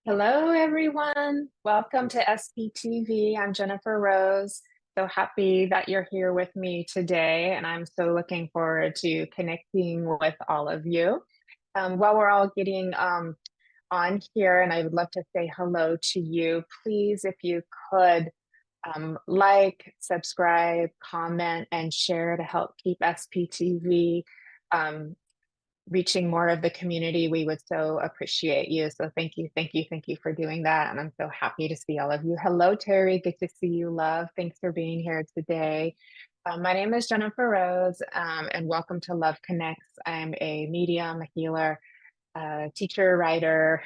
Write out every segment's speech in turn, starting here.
Hello, everyone. Welcome to SPTV. I'm Jennifer Rose. So happy that you're here with me today, and I'm so looking forward to connecting with all of you. While we're all getting on here, and I would love to say hello to you, please, if you could like, subscribe, comment, and share to help keep SPTV um, reaching more of the community. We would so appreciate you. So thank you, thank you, thank you for doing that. And I'm so happy to see all of you. Hello, Terry. Good to see you, love. Thanks for being here today. My name is Jennifer Rose, and welcome to Love Connects. I'm a medium, a healer, teacher, writer,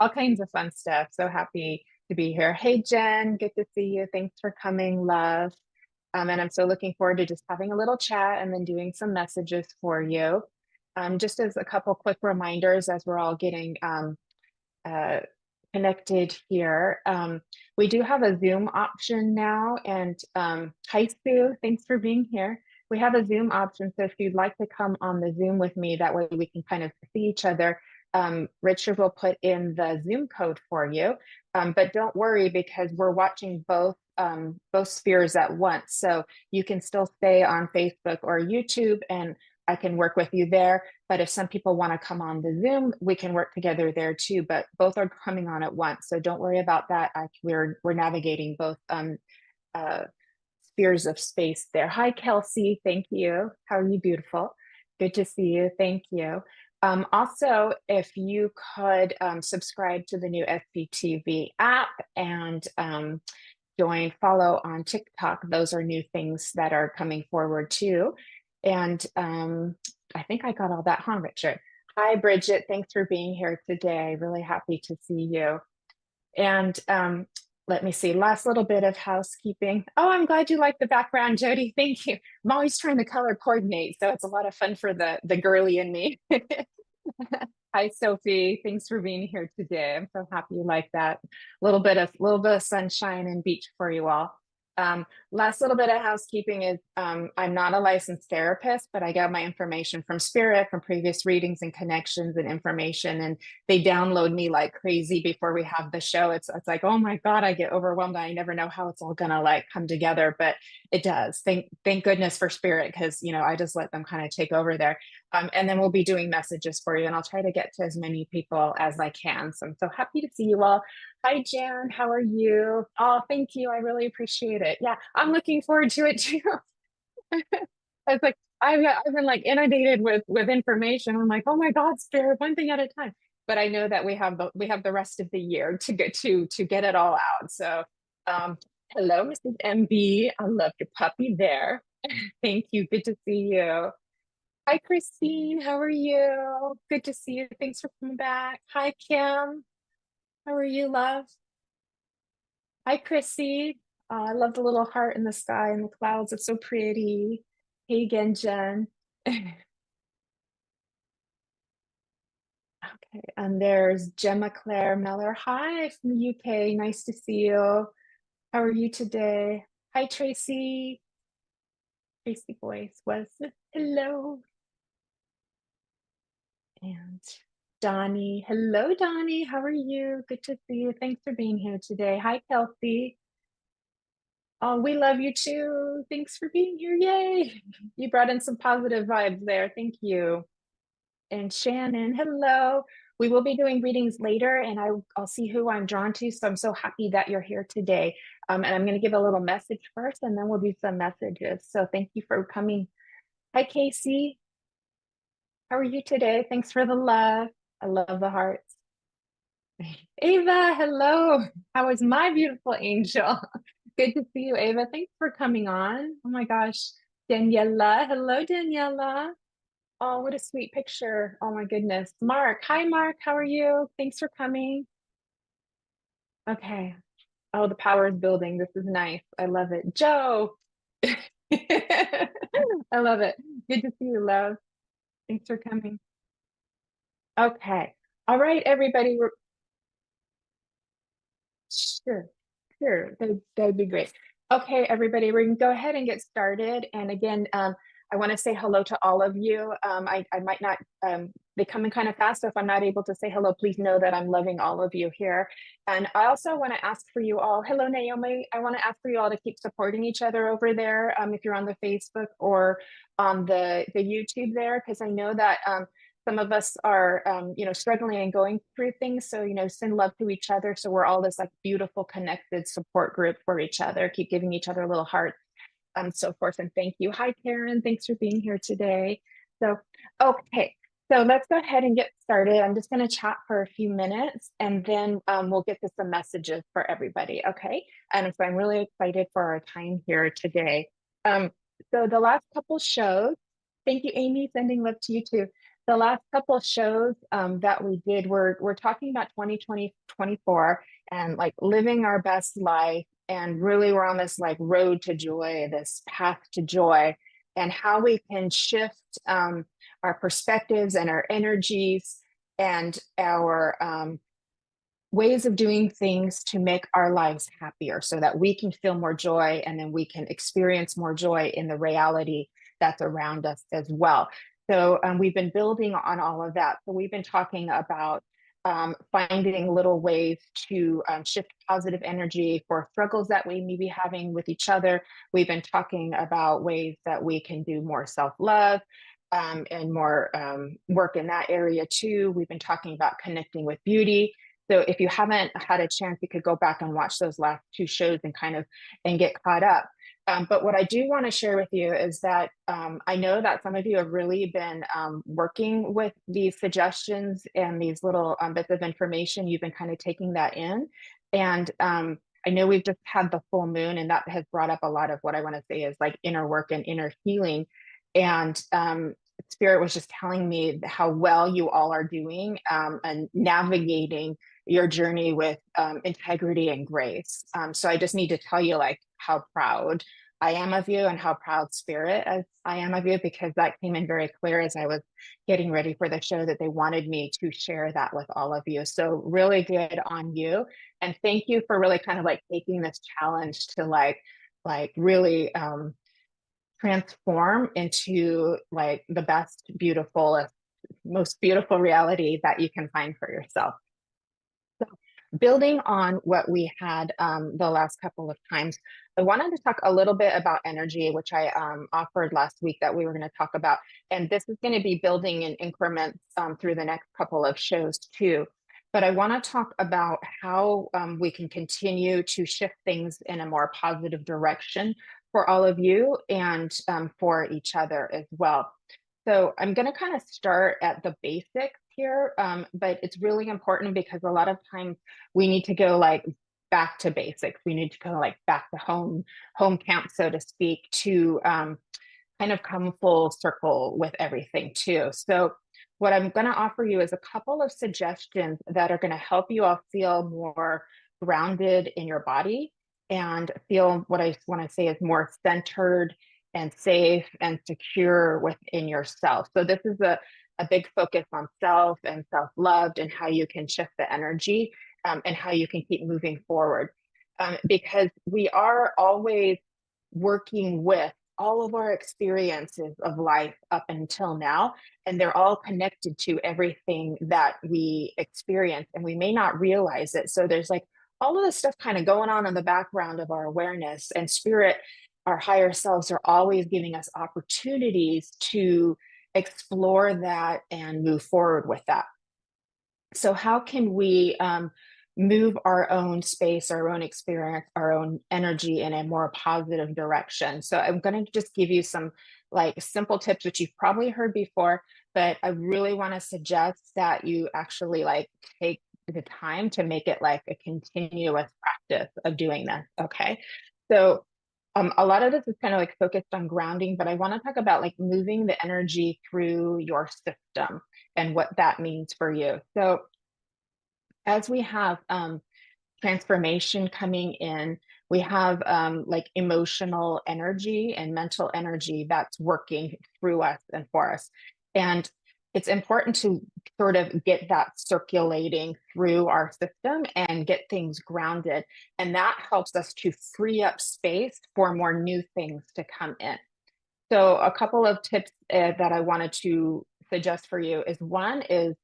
all kinds of fun stuff. So happy to be here. Hey, Jen, good to see you. Thanks for coming, love. And I'm so looking forward to just having a little chat and then doing some messages for you. Just as a couple quick reminders as we're all getting uh, connected here. We do have a Zoom option now, and hi Sue, thanks for being here. We have a Zoom option, so if you'd like to come on the Zoom with me, that way we can kind of see each other. Richard will put in the Zoom code for you, but don't worry because we're watching both spheres at once. So you can still stay on Facebook or YouTube, and I can work with you there. But if some people want to come on the Zoom, we can work together there too. But both are coming on at once, so don't worry about that. We're navigating both uh, spheres of space there. Hi, Kelsey. Thank you. How are you? Beautiful. Good to see you. Thank you. Also, if you could subscribe to the new SBTV app and follow on TikTok. Those are new things that are coming forward too. And I think I got all that, huh, Richard? Hi, Bridget. Thanks for being here today. Really happy to see you. And let me see, last little bit of housekeeping. Oh, I'm glad you like the background, Jody. Thank you. I'm always trying to color coordinate, so it's a lot of fun for the girly in me. Hi, Sophie. Thanks for being here today. I'm so happy you like that. A little bit of sunshine and beach for you all. Last little bit of housekeeping is I'm not a licensed therapist, but I got my information from Spirit, from previous readings and connections and information, and they download me like crazy before we have the show. It's like, oh my God, I get overwhelmed. I never know how it's all gonna like come together, but it does. Thank goodness for Spirit, because I just let them kind of take over there. And then we'll be doing messages for you, and I'll try to get to as many people as I can. So I'm so happy to see you all. Hi, Jan. How are you? Oh, thank you. I really appreciate it. Yeah, I'm looking forward to it too. It's like I've been like inundated with information. I'm like, oh my God, Spirit, one thing at a time. But I know that we have the rest of the year to get it all out. So, um, hello, Mrs. MB. I love your puppy there. Thank you. Good to see you. Hi, Christine. How are you? Good to see you. Thanks for coming back. Hi, Kim. How are you, love? Hi, Chrissy. I love the little heart in the sky and the clouds. It's so pretty. Hey again, Jen. Okay, and there's Gemma Claire Miller. Hi from the UK. Nice to see you. How are you today? Hi, Tracy. Tracy Boyce was hello. And Donnie. Hello, Donnie. How are you? Good to see you. Thanks for being here today. Hi, Kelsey. Oh, we love you too. Thanks for being here. Yay. You brought in some positive vibes there. Thank you. And Shannon, hello. We will be doing readings later, and I'll see who I'm drawn to. So I'm so happy that you're here today. And I'm going to give a little message first, and then we'll do some messages. So thank you for coming. Hi, Casey. How are you today? Thanks for the love. I love the hearts. Ava, hello. How is my beautiful angel? Good to see you, Ava. Thanks for coming on. Oh my gosh. Daniela. Hello, Daniela. Oh, what a sweet picture. Oh my goodness. Mark. Hi, Mark. How are you? Thanks for coming. Okay. Oh, the power is building. This is nice. I love it. Joe. I love it. Good to see you, love. Thanks for coming. Okay. All right, everybody. Sure, sure. That'd be great. Okay, everybody, we're gonna go ahead and get started. And again, I want to say hello to all of you. I might not they come in kind of fast. So if I'm not able to say hello, please know that I'm loving all of you here. And I also want to ask for you all, hello, Naomi. I want to ask for you all to keep supporting each other over there, if you're on the Facebook or on the YouTube there, because I know that some of us are, struggling and going through things. So, send love to each other. So we're all this like beautiful, connected support group for each other. Keep giving each other little hearts and so forth. And thank you. Hi, Karen. Thanks for being here today. So, okay. So let's go ahead and get started. I'm just going to chat for a few minutes and then we'll get to some messages for everybody. Okay. And so I'm really excited for our time here today. So the last couple shows, thank you, Amy, sending love to you too. The last couple shows that we did, we're talking about 2020, 24 and like living our best life. And really we're on this like road to joy, this path to joy, and how we can shift our perspectives and our energies and our ways of doing things to make our lives happier so that we can feel more joy and then we can experience more joy in the reality that's around us as well. So we've been building on all of that. So we've been talking about finding little ways to shift positive energy for struggles that we may be having with each other. We've been talking about ways that we can do more self-love and more work in that area too. We've been talking about connecting with beauty. So if you haven't had a chance, you could go back and watch those last two shows and get caught up. But what I do want to share with you is that I know that some of you have really been working with these suggestions and these little bits of information. You've been kind of taking that in. And I know we've just had the full moon, and that has brought up a lot of what I want to say is like inner work and inner healing. And Spirit was just telling me how well you all are doing and navigating your journey with integrity and grace. So I just need to tell you like how proud I am of you and how proud Spirit as I am of you, because that came in very clear as I was getting ready for the show that they wanted me to share that with all of you. So really good on you. And thank you for really kind of like taking this challenge to like really transform into like the best, beautiful, most beautiful reality that you can find for yourself. So building on what we had the last couple of times, I wanted to talk a little bit about energy, which I offered last week that we were going to talk about. And this is going to be building in increments through the next couple of shows too. But I want to talk about how we can continue to shift things in a more positive direction for all of you and for each other as well. So I'm going to kind of start at the basics here, but it's really important because a lot of times we need to go like back to basics. We need to go like back to home camp, so to speak, to kind of come full circle with everything too. So what I'm going to offer you is a couple of suggestions that are going to help you all feel more grounded in your body and feel what I want to say is more centered and safe and secure within yourself. So this is a big focus on self and self-love and how you can shift the energy and how you can keep moving forward. Because we are always working with all of our experiences of life up until now, and they're all connected to everything that we experience, and we may not realize it. So there's like all of this stuff kind of going on in the background of our awareness, and Spirit, our higher selves, are always giving us opportunities to explore that and move forward with that. So how can we move our own space, our own experience, our own energy in a more positive direction? So I'm going to just give you some like simple tips, which you've probably heard before, but I really want to suggest that you actually like take the time to make it like a continuous practice of doing this. Okay. So a lot of this is kind of like focused on grounding, but I want to talk about like moving the energy through your system and what that means for you. So as we have transformation coming in, we have like emotional energy and mental energy that's working through us and for us. And it's important to sort of get that circulating through our system and get things grounded. And that helps us to free up space for more new things to come in. So a couple of tips that I wanted to suggest for you is one is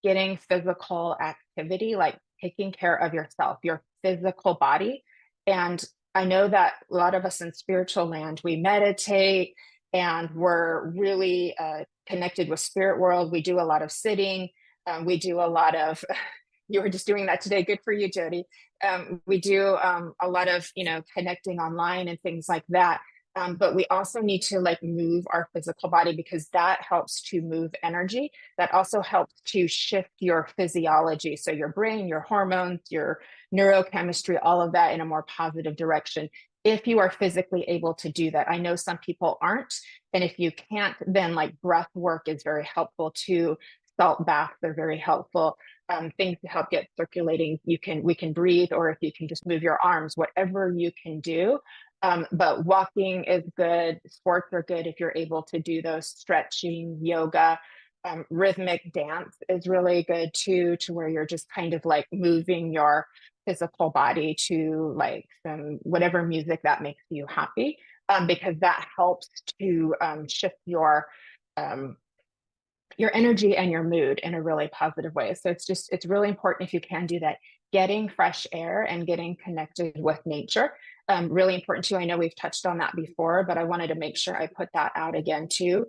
getting physical activity, like taking care of yourself, your physical body. And I know that a lot of us in spiritual land, we meditate and we're really connected with spirit world. We do a lot of sitting. We do a lot of, you were just doing that today. Good for you, Jody. We do a lot of, connecting online and things like that. But we also need to like move our physical body because that helps to move energy. That also helps to shift your physiology. So your brain, your hormones, your neurochemistry, all of that in a more positive direction. If you are physically able to do that, I know some people aren't. And if you can't, then like breath work is very helpful too. Salt baths are very helpful. Things to help get circulating. We can breathe, or if you can just move your arms, whatever you can do. But walking is good. Sports are good if you're able to do those, stretching, yoga. Rhythmic dance is really good too, to where you're just kind of like moving your physical body to like some whatever music that makes you happy, because that helps to shift um, your energy and your mood in a really positive way. So it's really important if you can do that, getting fresh air and getting connected with nature. Really important too. I know we've touched on that before, but I wanted to make sure I put that out again too.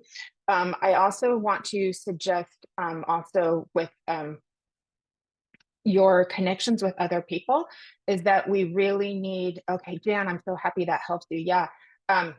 I also want to suggest also with your connections with other people is that we really need, okay, Jan, I'm so happy that helps you. Yeah. Um,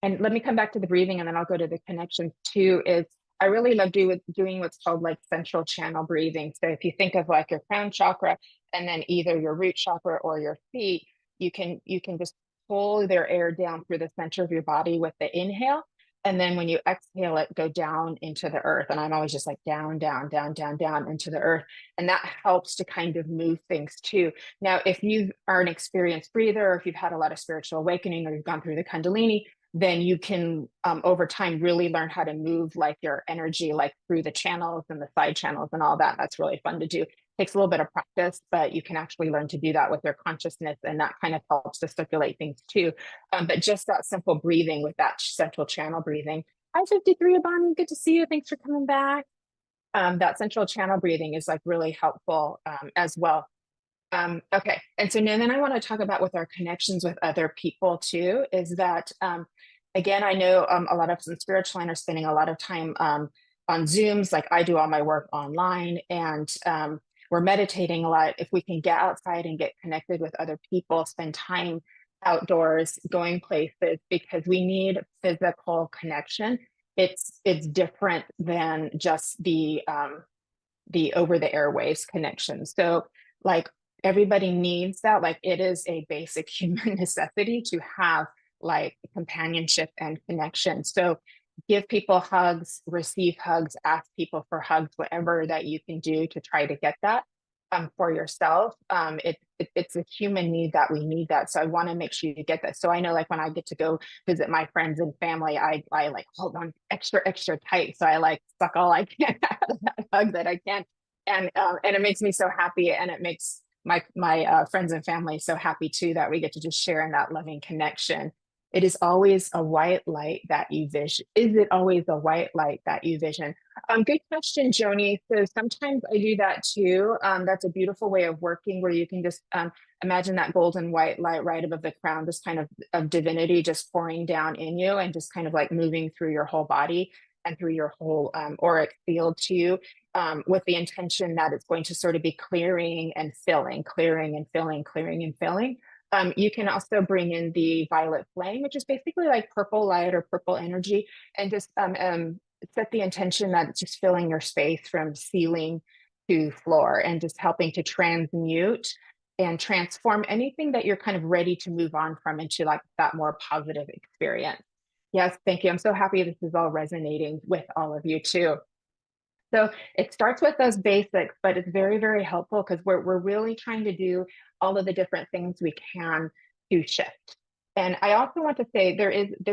and let me come back to the breathing and then I'll go to the connections too. Is I really love doing what's called like central channel breathing. So if you think of like your crown chakra and then either your root chakra or your feet, you can just pull their air down through the center of your body with the inhale. And then when you exhale it, go down into the earth. And I'm always just like down, down, down, down, down into the earth. And that helps to kind of move things too. Now, if you are an experienced breather, or if you've had a lot of spiritual awakening, or you've gone through the Kundalini, then you can over time really learn how to move like your energy like through the channels and the side channels and all that. That's really fun to do. Takes a little bit of practice, but you can actually learn to do that with your consciousness, and that kind of helps to circulate things too. But just that simple breathing with that central channel breathing. Hi, 53 Abani, good to see you. Thanks for coming back. That central channel breathing is like really helpful as well. Okay. And so now then I want to talk about with our connections with other people too, is that, again, I know a lot of us in spiritual line are spending a lot of time on Zooms, like I do all my work online, and we're meditating a lot. If we can get outside and get connected with other people, spend time outdoors, going places, because we need physical connection. It's different than just the over the airwaves connection. So like everybody needs that. Like it is a basic human necessity to have like companionship and connection. So give people hugs, receive hugs, ask people for hugs, whatever that you can do to try to get that for yourself. It's a human need that we need that. So I want to make sure you get that. So I know like when I get to go visit my friends and family, I like hold on extra, extra tight. So I like suck all I can out of that hug that I can. And it makes me so happy. And it makes my friends and family so happy too, that we get to just share in that loving connection. It is always a white light that you vision. Is it always a white light that you vision? Good question, Joni. So sometimes I do that too. That's a beautiful way of working, where you can just imagine that golden white light right above the crown, this kind of divinity just pouring down in you and just kind of like moving through your whole body and through your whole auric field to you, with the intention that it's going to sort of be clearing and filling, clearing and filling, clearing and filling. You can also bring in the violet flame, which is basically like purple light or purple energy, and just set the intention that it's just filling your space from ceiling to floor and just helping to transmute and transform anything that you're kind of ready to move on from into like that more positive experience. Yes, thank you. I'm so happy this is all resonating with all of you too. So it starts with those basics, but it's very, very helpful because we're really trying to do all of the different things we can to shift. And I also want to say there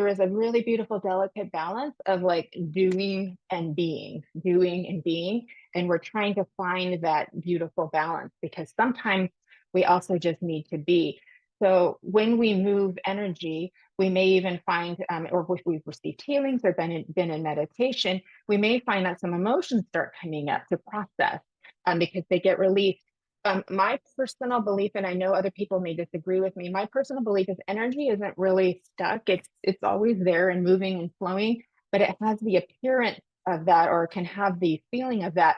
is a really beautiful, delicate balance of like doing and being. And we're trying to find that beautiful balance, because sometimes we also just need to be. So when we move energy, we may even find, or if we've received healings or been in meditation, we may find that some emotions start coming up to process because they get released. My personal belief, and I know other people may disagree with me, my personal belief is energy isn't really stuck. It's always there and moving and flowing, but it has the appearance of that, or can have the feeling of that.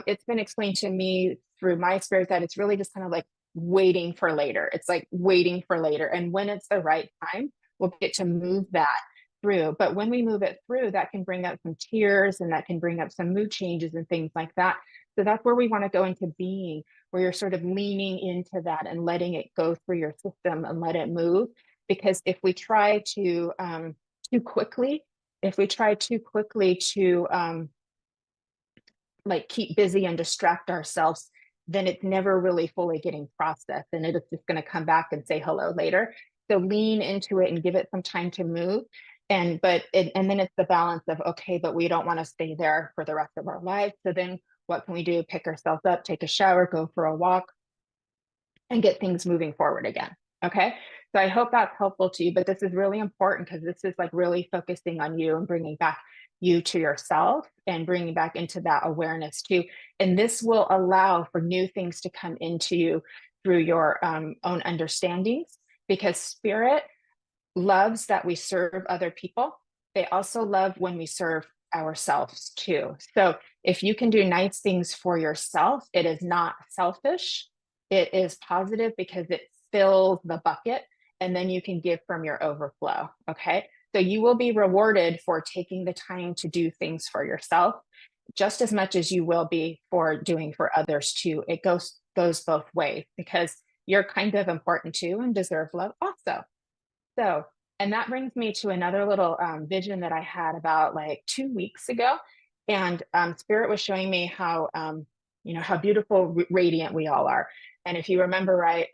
It's been explained to me through my experience that it's really just kind of like waiting for later. It's like waiting for later. And when it's the right time, we'll get to move that through. But when we move it through, that can bring up some tears and that can bring up some mood changes and things like that. So that's where we want to go into being, where you're sort of leaning into that and letting it go through your system and let it move. Because if we try to too quickly, if we try too quickly to like keep busy and distract ourselves, then it's never really fully getting processed and it is just going to come back and say hello later. So lean into it and give it some time to move. And then it's the balance of, okay, but we don't want to stay there for the rest of our lives. So then what can we do? Pick ourselves up, take a shower, go for a walk, and get things moving forward again. Okay. So I hope that's helpful to you, but this is really important because this is like really focusing on you and bringing back you to yourself and bringing back into that awareness too. And this will allow for new things to come into you through your own understandings, because spirit loves that we serve other people. They also love when we serve ourselves too. So if you can do nice things for yourself, it is not selfish. It is positive because it fills the bucket and then you can give from your overflow. Okay. So you will be rewarded for taking the time to do things for yourself just as much as you will be for doing for others too. It goes both ways because you're kind of important too and deserve love also. So, and that brings me to another little vision that I had about like 2 weeks ago. And Spirit was showing me how, how beautiful, radiant we all are. And if you remember right,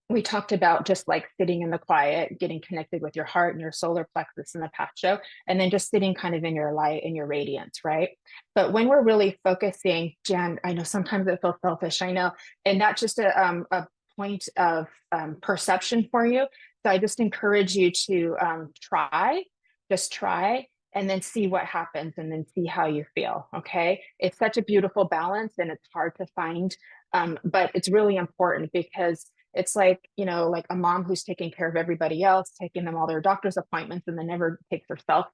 we talked about just like sitting in the quiet, getting connected with your heart and your solar plexus in the past show, and then just sitting kind of in your light and your radiance, right? But when we're really focusing, Jen, I know sometimes it feels selfish, I know, and that's just a point of perception for you. So I just encourage you to just try, and then see what happens and then see how you feel. Okay. It's such a beautiful balance and it's hard to find. But it's really important because it's like, like a mom who's taking care of everybody else, taking them all their doctor's appointments and then never takes herself.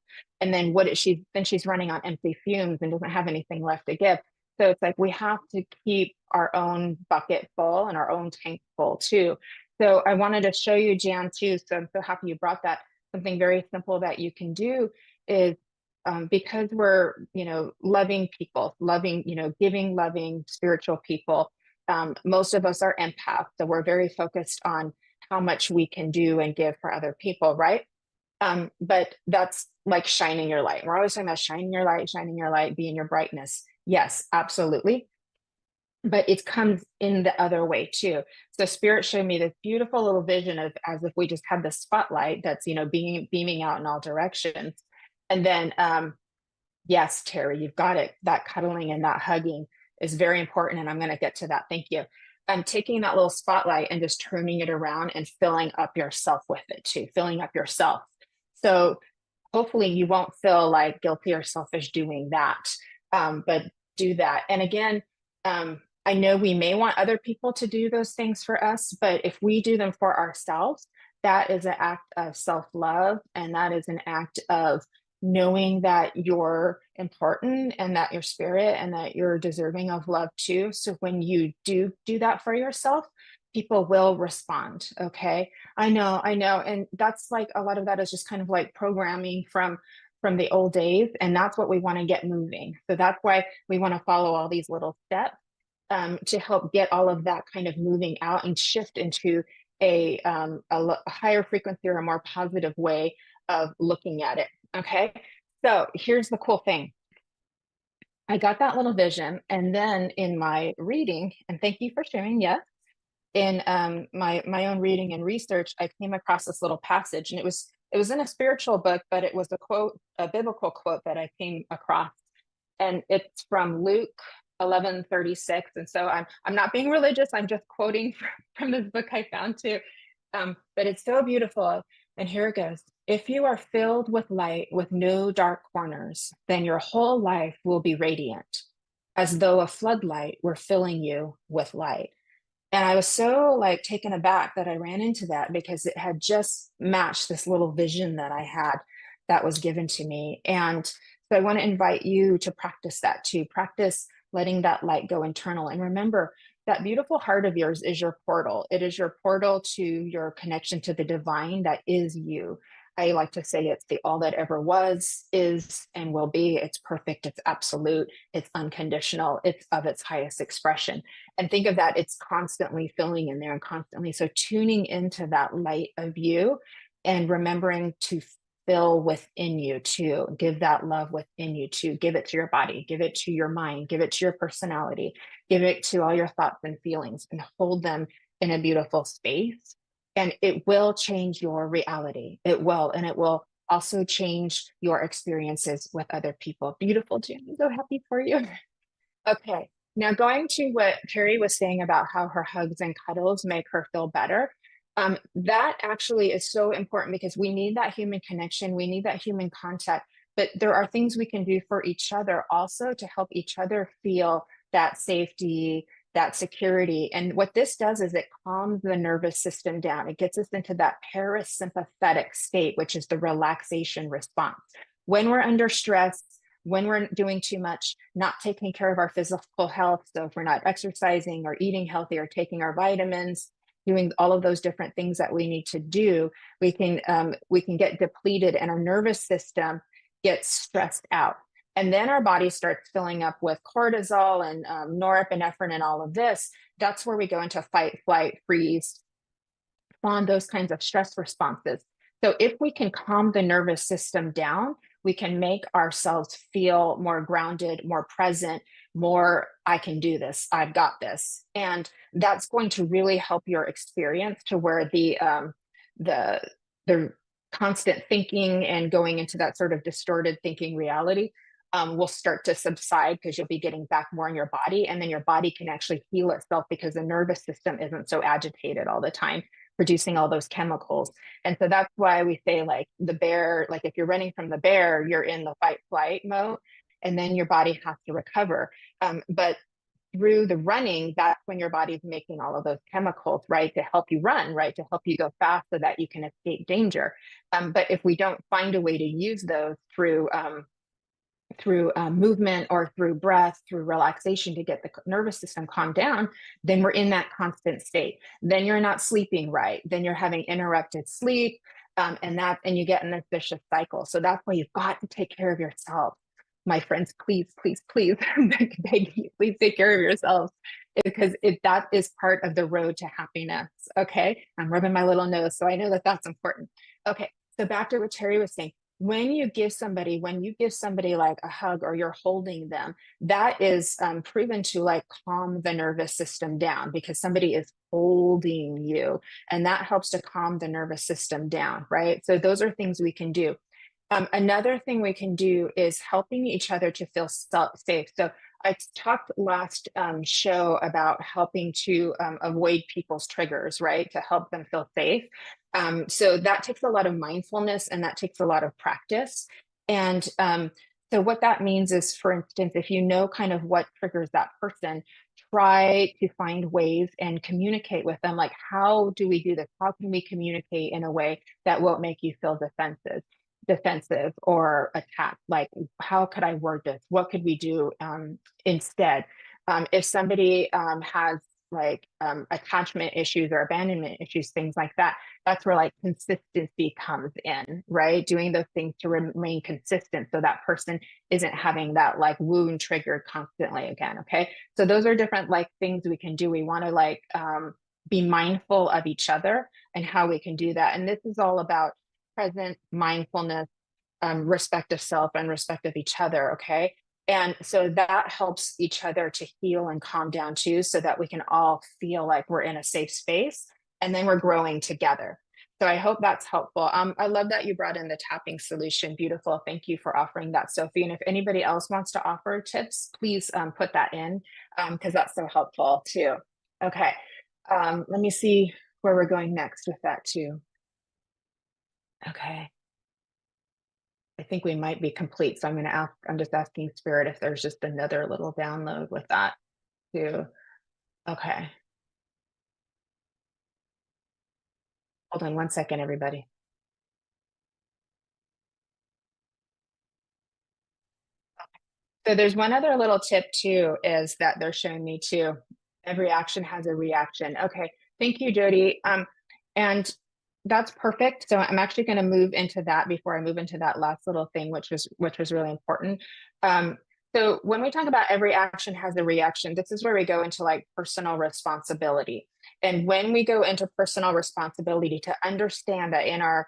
And then she's running on empty fumes and doesn't have anything left to give. So it's like we have to keep our own bucket full and our own tank full too. So I wanted to show you, Jan, too. So I'm so happy you brought that. Something very simple that you can do is because we're, loving people, loving, giving, loving, spiritual people. Most of us are empaths, so we're very focused on how much we can do and give for other people, right? But that's like shining your light. We're always talking about shining your light, being your brightness. Yes, absolutely. But it comes in the other way too. So Spirit showed me this beautiful little vision of as if we just had the spotlight that's, beaming out in all directions. And then yes, Terry, you've got it. That cuddling and that hugging is very important. And I'm going to get to that. Thank you. I'm taking that little spotlight and just turning it around and filling up yourself with it too, filling up yourself. So hopefully you won't feel like guilty or selfish doing that, but do that. And again, I know we may want other people to do those things for us, but if we do them for ourselves, that is an act of self-love, and that is an act of knowing that you're important and that you're spirit and that you're deserving of love too. So when you do that for yourself, people will respond. Okay. I know. And that's like a lot of that is just kind of like programming from the old days. And that's what we want to get moving. So that's why we want to follow all these little steps to help get all of that kind of moving out and shift into a higher frequency or a more positive way of looking at it. Okay. So here's the cool thing. I got that little vision. And then in my reading, and thank you for sharing, yes, in my own reading and research, I came across this little passage, and it was in a spiritual book, but it was a biblical quote that I came across, and it's from Luke 11:36. And so I'm not being religious. I'm just quoting from this book I found too. But it's so beautiful. And here it goes. If you are filled with light with no dark corners, then your whole life will be radiant, as though a floodlight were filling you with light. And I was so like taken aback that I ran into that because it had just matched this little vision that I had that was given to me. And so I want to invite you to practice that too. Practice letting that light go internal. And remember, that beautiful heart of yours is your portal. It is your portal to your connection to the divine that is you. I like to say it's the all that ever was, is, and will be. It's perfect, it's absolute, it's unconditional, it's of its highest expression. And think of that, it's constantly filling in there and constantly. So tuning into that light of you and remembering to fill within you too, give that love within you too, give it to your body, give it to your mind, give it to your personality, give it to all your thoughts and feelings and hold them in a beautiful space. And it will change your reality. It will. And it will also change your experiences with other people. Beautiful, Jen. I'm so happy for you. Okay. Now, going to what Terry was saying about how her hugs and cuddles make her feel better, that actually is so important because we need that human connection. We need that human contact. But there are things we can do for each other also to help each other feel that safety, that security. And what this does is it calms the nervous system down. It gets us into that parasympathetic state, which is the relaxation response. When we're under stress, when we're doing too much, not taking care of our physical health. So if we're not exercising or eating healthy or taking our vitamins, doing all of those different things that we need to do, we can get depleted and our nervous system gets stressed out. And then our body starts filling up with cortisol and norepinephrine and all of this. That's where we go into fight, flight, freeze, fawn, those kinds of stress responses. So if we can calm the nervous system down, we can make ourselves feel more grounded, more present, more, I can do this, I've got this. And that's going to really help your experience to where the the constant thinking and going into that sort of distorted thinking reality will start to subside because you'll be getting back more in your body. And then your body can actually heal itself because the nervous system isn't so agitated all the time, producing all those chemicals. And so that's why we say like the bear, like if you're running from the bear, you're in the fight flight mode, and then your body has to recover. But through the running, that's when your body's making all of those chemicals, right, to help you run, right, to help you go fast so that you can escape danger. But if we don't find a way to use those through movement or through breath, through relaxation to get the nervous system calmed down, then we're in that constant state. Then you're not sleeping right. Then you're having interrupted sleep, and you get in this vicious cycle. So that's why you've got to take care of yourself, my friends. Please, please, please, beg you, please take care of yourselves because that is part of the road to happiness. Okay, I'm rubbing my little nose, so I know that that's important. Okay, so back to what Terry was saying, when you give somebody like a hug or you're holding them, that is proven to like calm the nervous system down because somebody is holding you, and that helps to calm the nervous system down, right? So those are things we can do. Another thing we can do is helping each other to feel safe. So I talked last show about helping to avoid people's triggers, right? To help them feel safe. So that takes a lot of mindfulness and that takes a lot of practice. And so what that means is, for instance, if you know kind of what triggers that person, try to find ways and communicate with them. Like, how do we do this? How can we communicate in a way that won't make you feel defensive or attacked? Like, how could I word this? What could we do instead? If somebody has like attachment issues or abandonment issues, things like that, that's where like consistency comes in, right? Doing those things to remain consistent so that person isn't having that like wound triggered constantly again. Okay. So those are different like things we can do. We want to like be mindful of each other and how we can do that. And this is all about present mindfulness, respect of self and respect of each other. Okay. And so that helps each other to heal and calm down too, so that we can all feel like we're in a safe space and then we're growing together. So I hope that's helpful. I love that you brought in the tapping solution. Beautiful. Thank you for offering that, Sophie. And if anybody else wants to offer tips, please put that in because that's so helpful too. Okay. Let me see where we're going next with that too. Okay. I think we might be complete. So I'm going to ask, I'm just asking Spirit if there's just another little download with that too. Okay. Hold on one second, everybody. So there's one other little tip too, is that they're showing me too. Every action has a reaction. Okay, thank you, Jody. And that's perfect. So I'm actually going to move into that before I move into that last little thing, which was really important. Um, so when we talk about every action has a reaction, this is where we go into like personal responsibility. And when we go into personal responsibility to understand that in our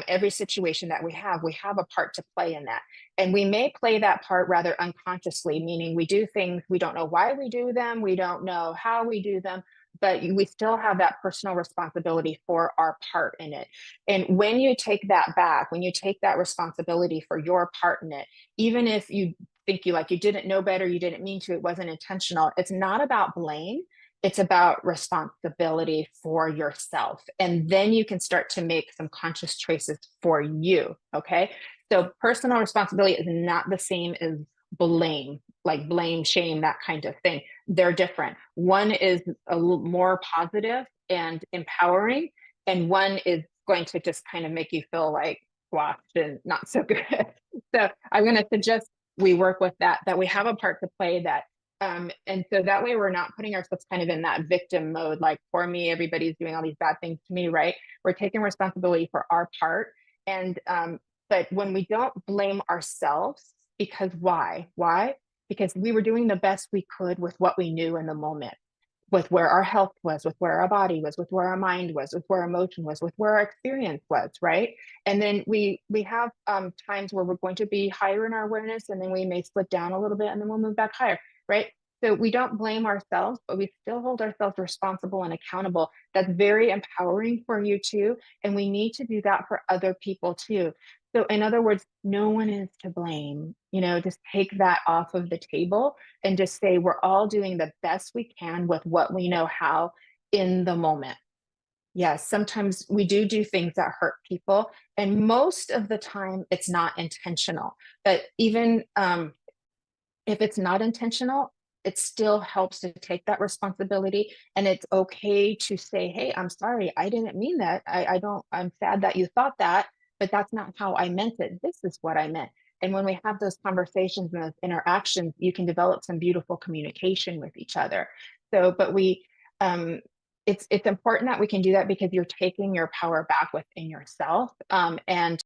every situation that we have a part to play in that. And we may play that part rather unconsciously, meaning we do things, we don't know why we do them, we don't know how we do them, but we still have that personal responsibility for our part in it. And when you take that back, when you take that responsibility for your part in it, even if you think you didn't know better, you didn't mean to, it wasn't intentional, it's not about blame. It's about responsibility for yourself. And then you can start to make some conscious choices for you. Okay. So personal responsibility is not the same as blame, like blame, shame, that kind of thing. They're different. One is a little more positive and empowering, and one is going to just kind of make you feel like squashed and not so good. So I'm going to suggest we work with that we have a part to play that. And so that way we're not putting ourselves kind of in that victim mode, like for me, everybody's doing all these bad things to me, right? We're taking responsibility for our part. And but when we don't blame ourselves, because why? Why? Because we were doing the best we could with what we knew in the moment, with where our health was, with where our body was, with where our mind was, with where our emotion was, with where our experience was, right? And then we have times where we're going to be higher in our awareness, and then we may slip down a little bit, and then we'll move back higher, right? So we don't blame ourselves, but we still hold ourselves responsible and accountable. That's very empowering for you too. And we need to do that for other people too. So in other words, no one is to blame. Just take that off of the table and just say we're all doing the best we can with what we know how in the moment. Yes, sometimes we do things that hurt people, and most of the time it's not intentional. But even if it's not intentional, it still helps to take that responsibility. And it's okay to say, hey, I'm sorry, I didn't mean that. I don't, I'm sad that you thought that, but that's not how I meant it. This is what I meant. And when we have those conversations and those interactions, you can develop some beautiful communication with each other. So, but it's important that we can do that because you're taking your power back within yourself. And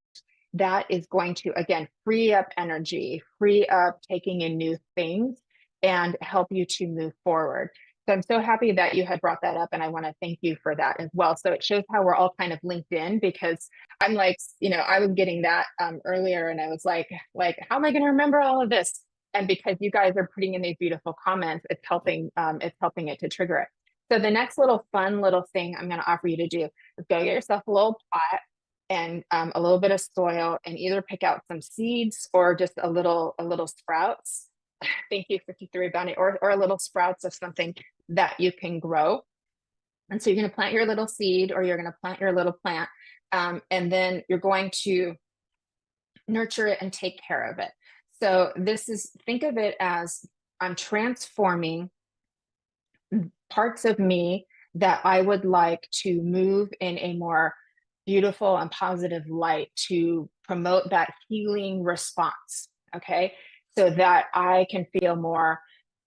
that is going to, again, free up energy, free up taking in new things, and help you to move forward. So I'm so happy that you had brought that up, and I want to thank you for that as well. So it shows how we're all kind of linked in, because I'm like, I was getting that earlier, and I was like, how am I going to remember all of this? And because you guys are putting in these beautiful comments, it's helping it to trigger it. So the next little fun little thing I'm going to offer you to do is go get yourself a little pot and a little bit of soil, and either pick out some seeds or just a little sprouts. Thank you, 53 Bounty, or a little sprouts of something that you can grow. And so you're going to plant your little seed, or you're going to plant your little plant, and then you're going to nurture it and take care of it. So think of it as I'm transforming parts of me that I would like to move in a more beautiful and positive light to promote that healing response. Okay. So that I can feel more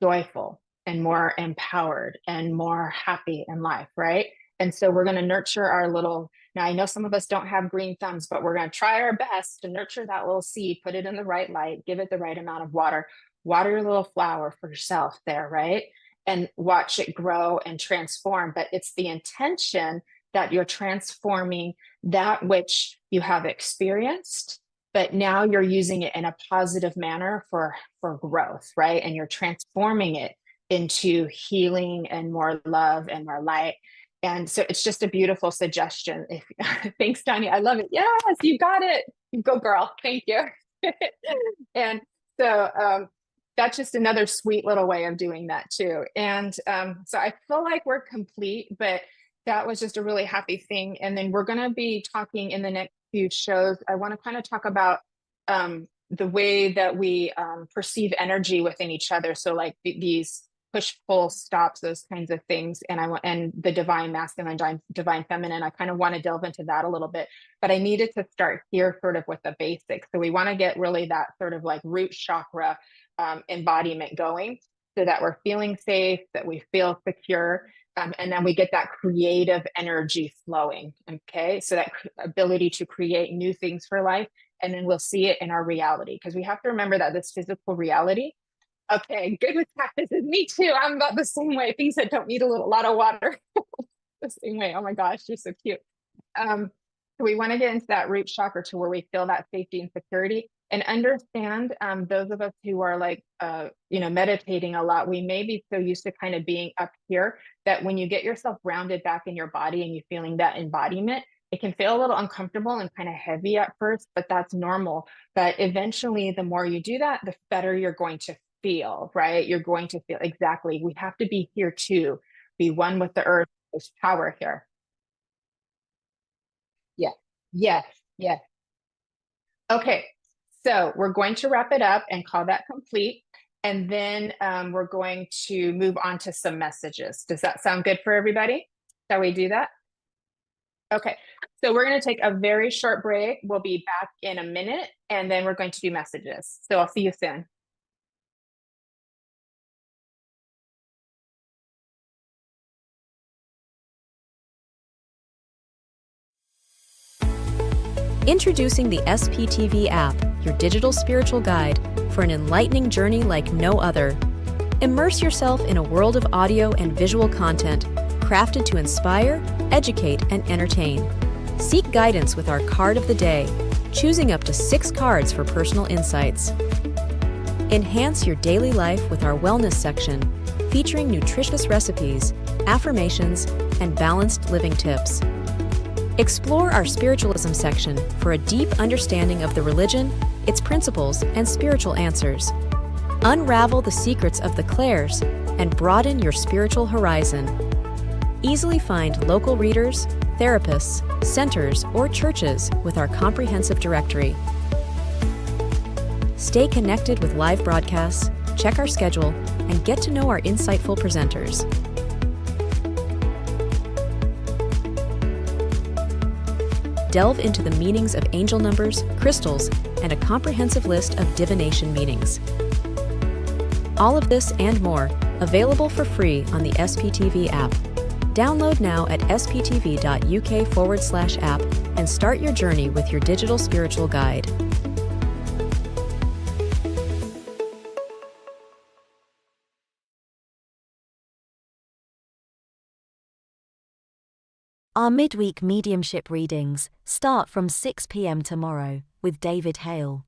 joyful and more empowered and more happy in life. Right. And so we're going to nurture our little, now I know some of us don't have green thumbs, but we're going to try our best to nurture that little seed, put it in the right light, give it the right amount of water your little flower for yourself there. Right. And watch it grow and transform. But it's the intention that you're transforming that which you have experienced, but now you're using it in a positive manner for growth, right? And you're transforming it into healing and more love and more light. And so it's just a beautiful suggestion. If thanks, Tanya. I love it. Yes, you got it. You go, girl. Thank you. And so that's just another sweet little way of doing that too. And so I feel like we're complete, but that was just a really happy thing. And then we're going to be talking in the next few shows. I want to kind of talk about the way that we perceive energy within each other. So like these push pull stops, those kinds of things. And I want, and the divine masculine, divine feminine, I kind of want to delve into that a little bit, but I needed to start here sort of with the basics. So we want to get really that sort of like root chakra embodiment going, so that we're feeling safe, that we feel secure, and then we get that creative energy flowing. Okay, so that ability to create new things for life, and then we'll see it in our reality, because we have to remember that this physical reality. Okay, good with practices. Me too. I'm about the same way. Things that don't need a lot of water. The same way. Oh my gosh, you're so cute. Um, so we want to get into that root chakra, to where we feel that safety and security, and understand, those of us who are like, meditating a lot, we may be so used to kind of being up here, that when you get yourself grounded back in your body and you feeling that embodiment, it can feel a little uncomfortable and kind of heavy at first, but that's normal. But eventually, the more you do that, the better you're going to feel, right? You're going to feel exactly. We have to be here too, be one with the earth. There's power here. Yeah. Yes. Yes. Okay. So we're going to wrap it up and call that complete. And then we're going to move on to some messages. Does that sound good for everybody? Shall we do that? Okay. So we're going to take a very short break. We'll be back in a minute, and then we're going to do messages. So I'll see you soon. Introducing the SPTV app, your digital spiritual guide, for an enlightening journey like no other. Immerse yourself in a world of audio and visual content crafted to inspire, educate, and entertain. Seek guidance with our card of the day, choosing up to 6 cards for personal insights. Enhance your daily life with our wellness section, featuring nutritious recipes, affirmations, and balanced living tips. Explore our spiritualism section for a deep understanding of the religion, its principles, and spiritual answers. Unravel the secrets of the clairs and broaden your spiritual horizon. Easily find local readers, therapists, centers, or churches with our comprehensive directory. Stay connected with live broadcasts, check our schedule, and get to know our insightful presenters. Delve into the meanings of angel numbers, crystals, and a comprehensive list of divination meanings. All of this and more, available for free on the SPTV app. Download now at sptv.uk/app and start your journey with your digital spiritual guide. Our midweek mediumship readings start from 6 p.m. tomorrow with David Hale.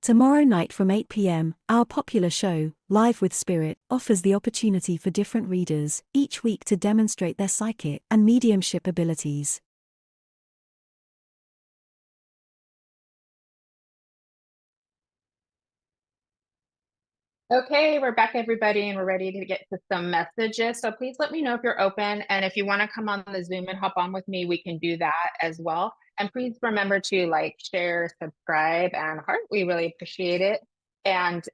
Tomorrow night from 8 p.m., our popular show, Live with Spirit, offers the opportunity for different readers each week to demonstrate their psychic and mediumship abilities. Okay, we're back, everybody, and we're ready to get to some messages. So please let me know if you're open. And if you want to come on the Zoom and hop on with me, we can do that as well. And please remember to like, share, subscribe, and heart. We really appreciate it. And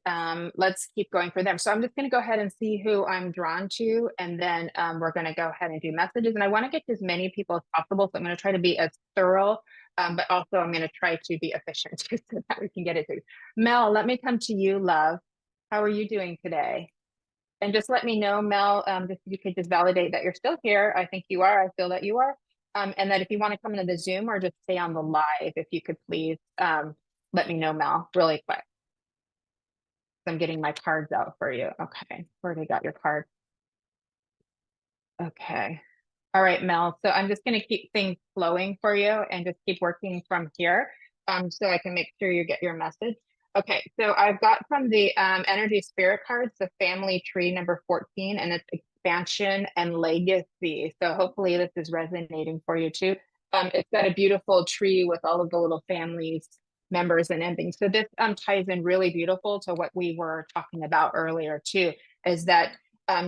let's keep going for them. So I'm just going to go ahead and see who I'm drawn to. And then we're going to go ahead and do messages. And I want to get to as many people as possible. So I'm going to try to be as thorough, but also I'm going to try to be efficient so that we can get it through. Mel, let me come to you, love. How are you doing today? And just let me know, Mel, just if you could just validate that you're still here. I think you are. I feel that you are. And that if you want to come into the Zoom or just stay on the live, if you could please let me know, Mel, really quick. I'm getting my cards out for you. Okay, where do you got your card? Okay. All right, Mel. So I'm just going to keep things flowing for you and just keep working from here so I can make sure you get your message. Okay, so I've got from the energy spirit cards, the family tree number 14, and it's expansion and legacy. So hopefully this is resonating for you too. It's got a beautiful tree with all of the little families, members, and endings. So this ties in really beautiful to what we were talking about earlier too, is that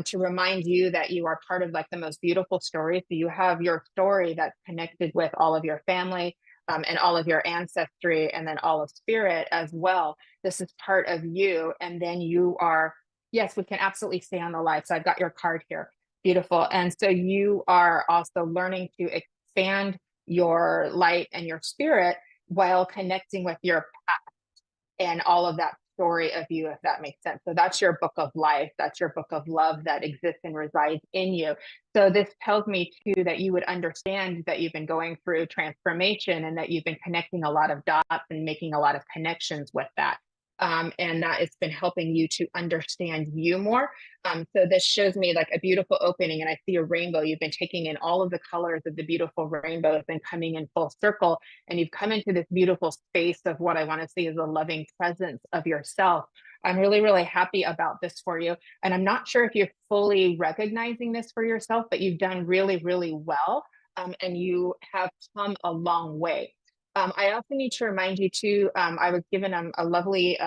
to remind you that you are part of like the most beautiful story. So you have your story that's connected with all of your family, and all of your ancestry, and then all of spirit as well. This is part of you. And then you are, yes, we can absolutely stay on the live. So I've got your card here. Beautiful. And so you are also learning to expand your light and your spirit while connecting with your past and all of that story of you, if that makes sense. So that's your book of life. That's your book of love that exists and resides in you. So this tells me too that you would understand that you've been going through transformation and that you've been connecting a lot of dots and making a lot of connections with that. And that it's been helping you to understand you more. So this shows me like a beautiful opening, and I see a rainbow. You've been taking in all of the colors of the beautiful rainbows and coming in full circle, and you've come into this beautiful space of what I want to see is a loving presence of yourself. I'm really, really happy about this for you. And I'm not sure if you're fully recognizing this for yourself, but you've done really, really well. And you have come a long way. I also need to remind you too, I was given a lovely,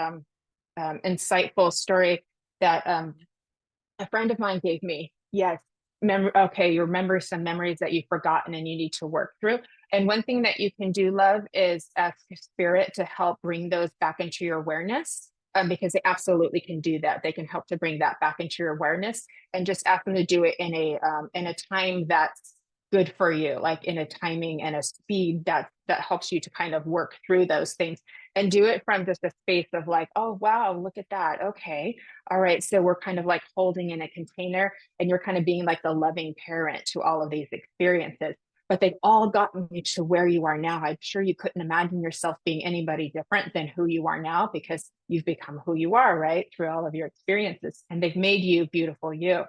insightful story that a friend of mine gave me. Yes. Okay, you remember some memories that you've forgotten and you need to work through. And one thing that you can do, love, is ask spirit to help bring those back into your awareness. Because they absolutely can do that. They can help to bring that back into your awareness, and just ask them to do it in a time that's good for you, like in a timing and a speed that helps you to kind of work through those things, and do it from just a space of like, oh wow, look at that. Okay, all right. So we're kind of like holding in a container, and you're kind of being like the loving parent to all of these experiences. But they've all gotten you to where you are now. I'm sure you couldn't imagine yourself being anybody different than who you are now, because you've become who you are, right? Through all of your experiences, and they've made you beautiful you.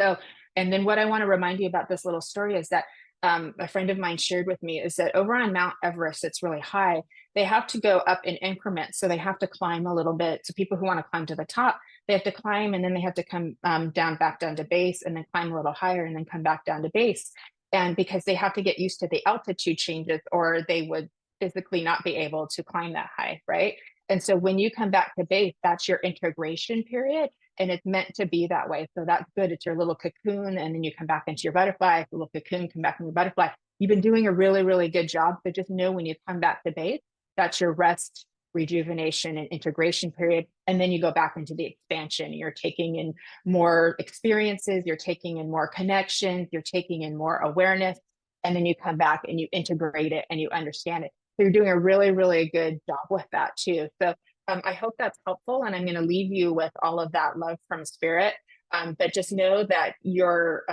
So, and then what I want to remind you about this little story is that a friend of mine shared with me is that over on Mount Everest, it's really high. They have to go up in increments. So they have to climb a little bit. So people who want to climb to the top, they have to climb, and then they have to come back down to base, and then climb a little higher, and then come back down to base. And because they have to get used to the altitude changes, or they would physically not be able to climb that high, right? And so when you come back to base, that's your integration period, and it's meant to be that way. So that's good. It's your little cocoon, and then you come back into your butterfly, little cocoon, come back into your butterfly. You've been doing a really, really good job. But just know when you come back to base, that's your rest, rejuvenation, and integration period. And then you go back into the expansion. You're taking in more experiences, you're taking in more connections, you're taking in more awareness. And then you come back and you integrate it and you understand it. So you're doing a really, really good job with that too. So I hope that's helpful, and I'm going to leave you with all of that love from spirit. But just know that you're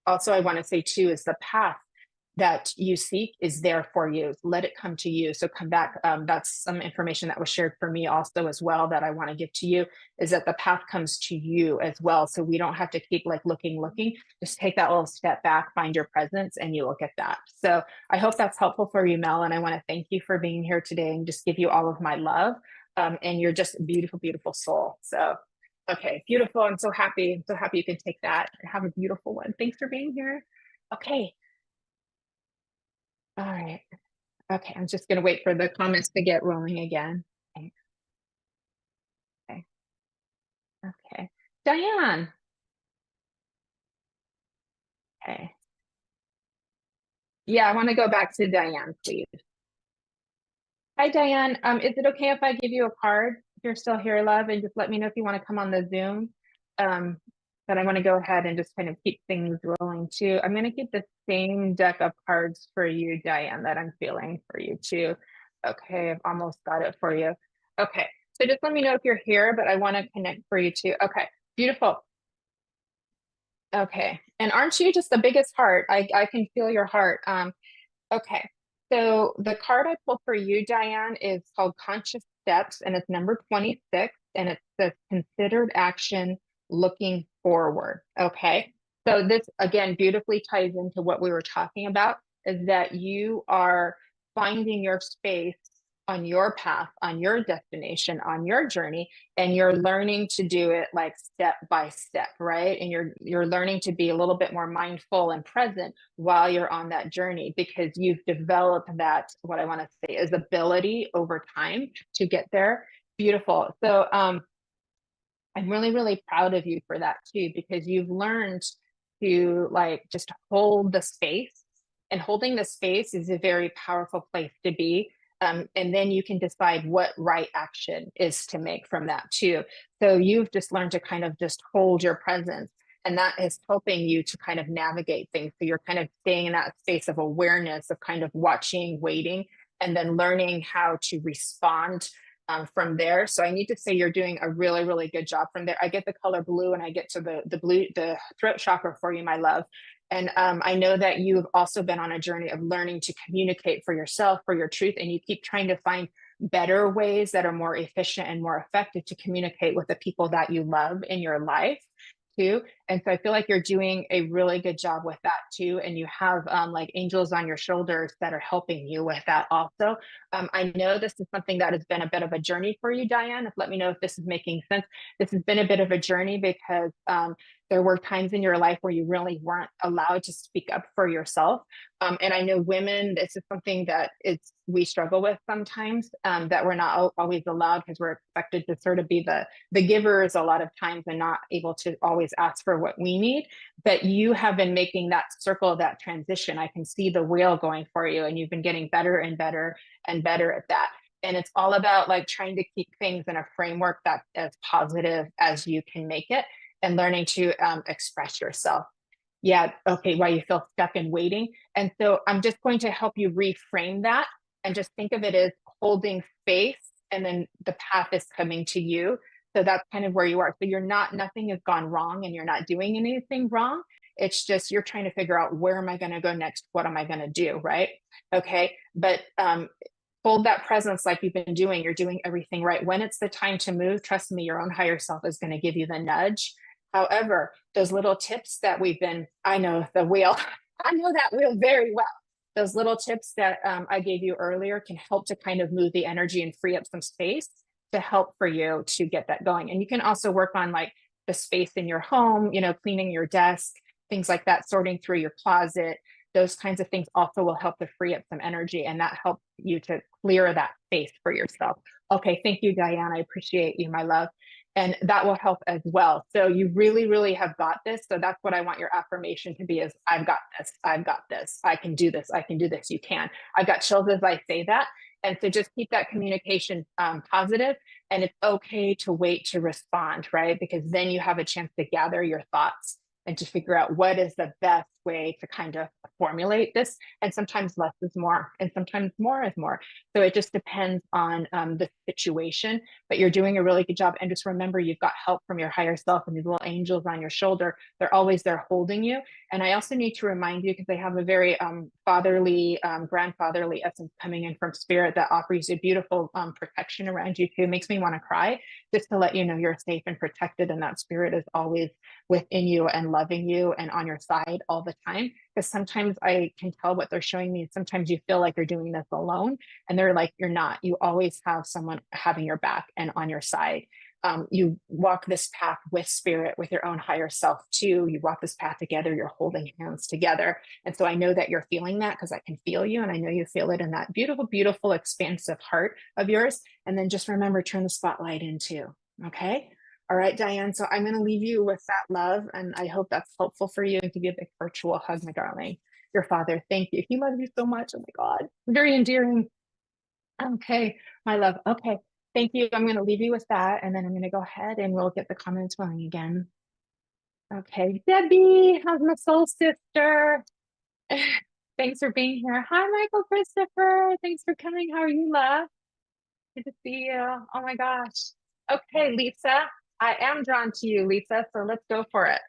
also, I want to say too, is the path that you seek is there for you. Let it come to you. So come back. That's some information that was shared for me also as well that I want to give to you, is that the path comes to you as well. So we don't have to keep like looking. Just take that little step back, find your presence, and you look at that. So I hope that's helpful for you, Mel. And I want to thank you for being here today and just give you all of my love. And you're just a beautiful, beautiful soul. So, okay, beautiful. I'm so happy. I'm so happy you can take that and have a beautiful one. Thanks for being here. Okay. All right. Okay. I'm just going to wait for the comments to get rolling again. Okay. Okay. Okay. Diane. Okay. Yeah, I want to go back to Diane, please. Hi, Diane. Is it okay if I give you a card if you're still here, love, and just let me know if you want to come on the Zoom? But I want to go ahead and just kind of keep things rolling too. I'm going to keep the same deck of cards for you, Diane, that I'm feeling for you too. Okay, I've almost got it for you. Okay, so just let me know if you're here, but I want to connect for you too. Okay, beautiful. Okay, and aren't you just the biggest heart? I can feel your heart. Okay, so the card I pulled for you, Diane, is called Conscious Steps, and it's number 26, and it says considered action looking forward. Okay, so this again beautifully ties into what we were talking about, is that you are finding your space on your path, on your destination, on your journey, and you're learning to do it like step by step, right? And you're learning to be a little bit more mindful and present while you're on that journey because you've developed that, what I want to say is ability over time to get there. Beautiful. So I'm really, really proud of you for that too, because you've learned to like just hold the space. And holding the space is a very powerful place to be. And then you can decide what right action is to make from that too. So you've just learned to kind of just hold your presence. And that is helping you to kind of navigate things. So you're kind of staying in that space of awareness, of kind of watching, waiting, and then learning how to respond from there. So I need to say you're doing a really, really good job from there. I get the color blue and I get to the throat chakra for you, my love. And I know that you've also been on a journey of learning to communicate for yourself, for your truth, and you keep trying to find better ways that are more efficient and more effective to communicate with the people that you love in your life too. And so I feel like you're doing a really good job with that too. And you have like angels on your shoulders that are helping you with that also. I know this is something that has been a bit of a journey for you, Diane. Let me know if this is making sense. This has been a bit of a journey because there were times in your life where you really weren't allowed to speak up for yourself. And I know women, this is something that we struggle with sometimes, that we're not always allowed because we're expected to sort of be the givers a lot of times and not able to always ask for what we need. But you have been making that circle, that transition. I can see the wheel going for you, and you've been getting better and better and better at that. And it's all about like trying to keep things in a framework that's as positive as you can make it and learning to express yourself. Yeah, okay, while you feel stuck and waiting. And so I'm just going to help you reframe that and just think of it as holding space and then the path is coming to you. So that's kind of where you are. So nothing has gone wrong and you're not doing anything wrong. It's just you're trying to figure out where am I going to go next? What am I going to do? Right. Okay. But hold that presence like you've been doing. You're doing everything right. When it's the time to move, trust me, your own higher self is going to give you the nudge. However, those little tips that I know the wheel, I know that wheel very well. Those little tips that I gave you earlier can help to kind of move the energy and free up some space to help for you to get that going. And you can also work on like the space in your home, cleaning your desk, things like that, sorting through your closet. Those kinds of things also will help to free up some energy and that helps you to clear that space for yourself. Okay, thank you, Diane. I appreciate you, my love. And that will help as well. So you really, really have got this. So that's what I want your affirmation to be is I've got this. I've got this. I can do this. I can do this. You can. I've got chills as I say that. And so just keep that communication positive, and it's okay to wait to respond, right? Because then you have a chance to gather your thoughts and to figure out what is the best way to kind of formulate this. And sometimes less is more, and sometimes more is more. So it just depends on the situation, but you're doing a really good job. And just remember, you've got help from your higher self and these little angels on your shoulder. They're always there holding you. And I also need to remind you, because they have a very fatherly, grandfatherly essence coming in from spirit that offers you beautiful protection around you too. It makes me want to cry just to let you know you're safe and protected, and that spirit is always within you and loving you and on your side all the time. Because sometimes I can tell what they're showing me. Sometimes you feel like you're doing this alone, and they're like, you're not. You always have someone having your back and on your side. You walk this path with spirit, with your own higher self too. You walk this path together, you're holding hands together. And so I know that you're feeling that because I can feel you, and I know you feel it in that beautiful, beautiful, expansive heart of yours. And then just remember, turn the spotlight in too. Okay. All right, Diane. So I'm going to leave you with that love, and I hope that's helpful for you, and give you a big virtual hug, my darling. Your father, thank you. He loves you so much. Oh my God. Very endearing. Okay, my love. Okay. Thank you. I'm going to leave you with that, and then I'm going to go ahead and we'll get the comments going again. Okay, Debbie, how's my soul sister? Thanks for being here. Hi, Michael Christopher. Thanks for coming. How are you, love? Good to see you. Oh my gosh. Okay, Lisa, I am drawn to you, Lisa. So let's go for it.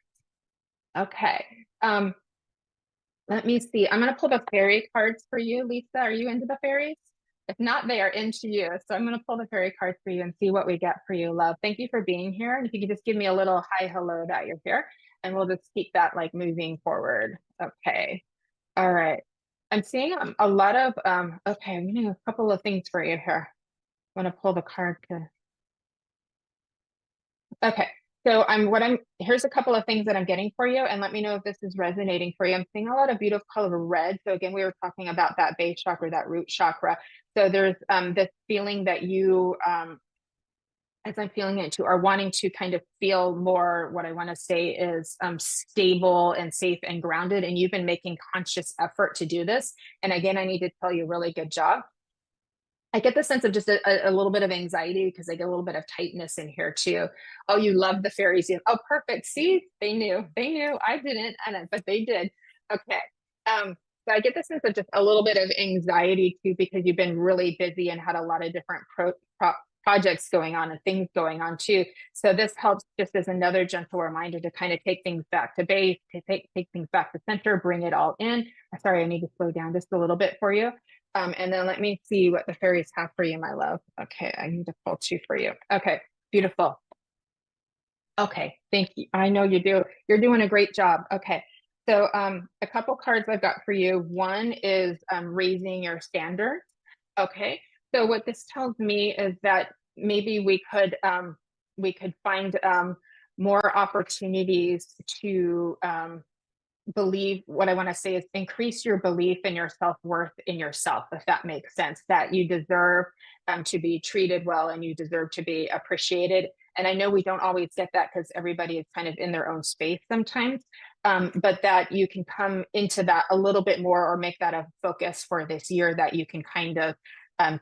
Okay. Let me see. I'm going to pull the fairy cards for you, Lisa. Are you into the fairies? If not, they are into you. So I'm going to pull the fairy cards for you and see what we get for you, love. Thank you for being here. And if you could just give me a little hi, hello that you're here, and we'll just keep that like moving forward. Okay. All right. I'm seeing a lot of, okay, I'm getting a couple of things for you here. I want to pull the card to, okay. So here's a couple of things that I'm getting for you, and let me know if this is resonating for you. I'm seeing a lot of beautiful color red. So again, we were talking about that base chakra, that root chakra. So there's this feeling that you, as I'm feeling it too, are wanting to kind of feel more, what I want to say is stable and safe and grounded. And you've been making conscious effort to do this. And again, I need to tell you, really good job. I get the sense of just a little bit of anxiety because I get a little bit of tightness in here too. Oh, you love the fairies. Oh, perfect. See, they knew. They knew. I didn't, but they did. Okay. So I get the sense of just a little bit of anxiety too because you've been really busy and had a lot of different projects going on and things going on too. So this helps just as another gentle reminder to kind of take things back to base, to take things back to center, bring it all in. Sorry, I need to slow down just a little bit for you. And then let me see what the fairies have for you, my love. Okay, I need to pull two for you. Okay, beautiful. Okay, thank you. I know you do. You're doing a great job. Okay, so a couple cards I've got for you. One is raising your standards. Okay, so what this tells me is that maybe we could find more opportunities to believe. What I want to say is increase your belief in your self-worth in yourself, if that makes sense, that you deserve to be treated well and you deserve to be appreciated. And I know we don't always get that because everybody is kind of in their own space sometimes, but that you can come into that a little bit more or make that a focus for this year that you can kind of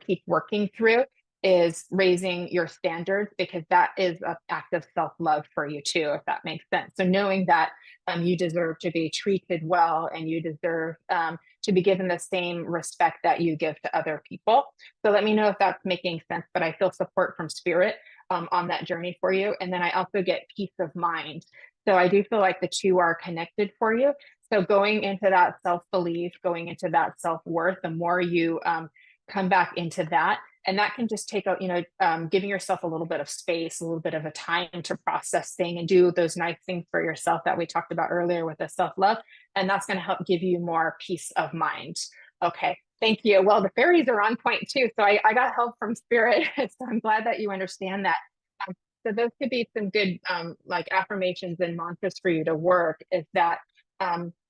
keep working through is raising your standards because that is an act of self-love for you too, if that makes sense. So knowing that you deserve to be treated well and you deserve to be given the same respect that you give to other people. So let me know if that's making sense, but I feel support from spirit on that journey for you. And then I also get peace of mind. So I do feel like the two are connected for you. So going into that self-belief, going into that self-worth, the more you come back into that, and that can just take out, giving yourself a little bit of space, a little bit of a time to process things and do those nice things for yourself that we talked about earlier with the self-love. And that's going to help give you more peace of mind. Okay. Thank you. Well, the fairies are on point too. So I got help from spirit. So I'm glad that you understand that. So those could be some good like affirmations and mantras for you to work is that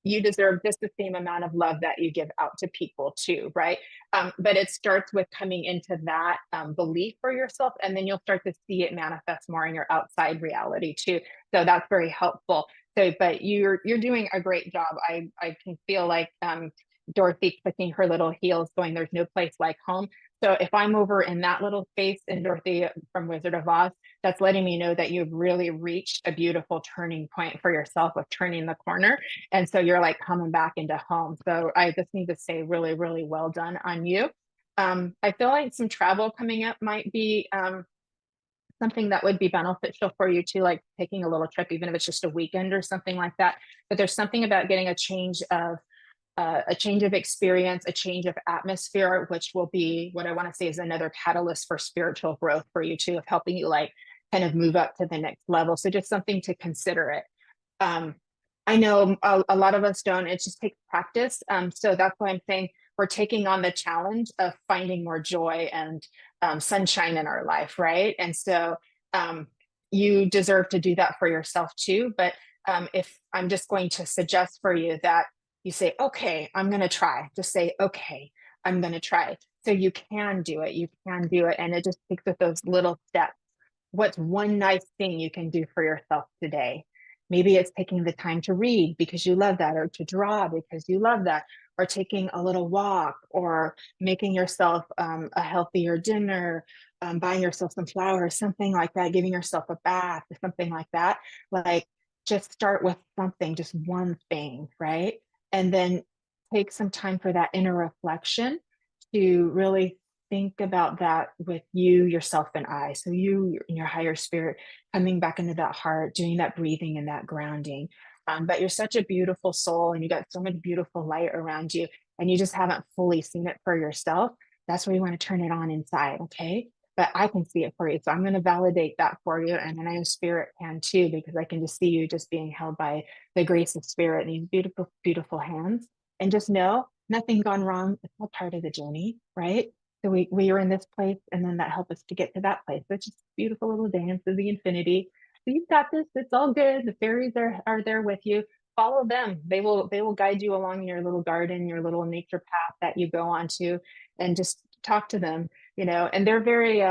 you deserve just the same amount of love that you give out to people too, right? But it starts with coming into that belief for yourself, and then you'll start to see it manifest more in your outside reality too. So that's very helpful. So, but you're doing a great job. I can feel like Dorothy clicking her little heels, going, "There's no place like home." So if I'm over in that little space, and Dorothy from Wizard of Oz, that's letting me know that you've really reached a beautiful turning point for yourself of turning the corner. And so you're like coming back into home. So I just need to say really, really well done on you. I feel like some travel coming up might be something that would be beneficial for you too, like taking a little trip, even if it's just a weekend or something like that. But there's something about getting a change of experience, a change of atmosphere, which will be what I want to say is another catalyst for spiritual growth for you too, of helping you like kind of move up to the next level. So just something to consider it. I know a lot of us don't, it just takes practice. So that's why I'm saying we're taking on the challenge of finding more joy and sunshine in our life, right? And so you deserve to do that for yourself too. But if I'm just going to suggest for you that you say, okay, I'm going to try. Just say, okay, I'm going to try. So you can do it. You can do it. And it just takes with those little steps. What's one nice thing you can do for yourself today? Maybe it's taking the time to read because you love that, or to draw because you love that, or taking a little walk, or making yourself a healthier dinner, buying yourself some flowers, something like that, giving yourself a bath, or something like that. Like, just start with something, just one thing, right? And then take some time for that inner reflection to really think about that with you, yourself, and I. So you and your higher spirit coming back into that heart, doing that breathing and that grounding. But you're such a beautiful soul and you got so much beautiful light around you and you just haven't fully seen it for yourself. That's where you want to turn it on inside. Okay. But I can see it for you. So I'm going to validate that for you. And then I know spirit can too, because I can just see you just being held by the grace of spirit, these beautiful, beautiful hands. And just know nothing gone wrong. It's all part of the journey, right? So we are in this place, and then that helped us to get to that place. So it's just a beautiful little dance of the infinity. So you've got this. It's all good. The fairies are there with you. Follow them. They will guide you along your little garden, your little nature path that you go onto, and just talk to them. And they're very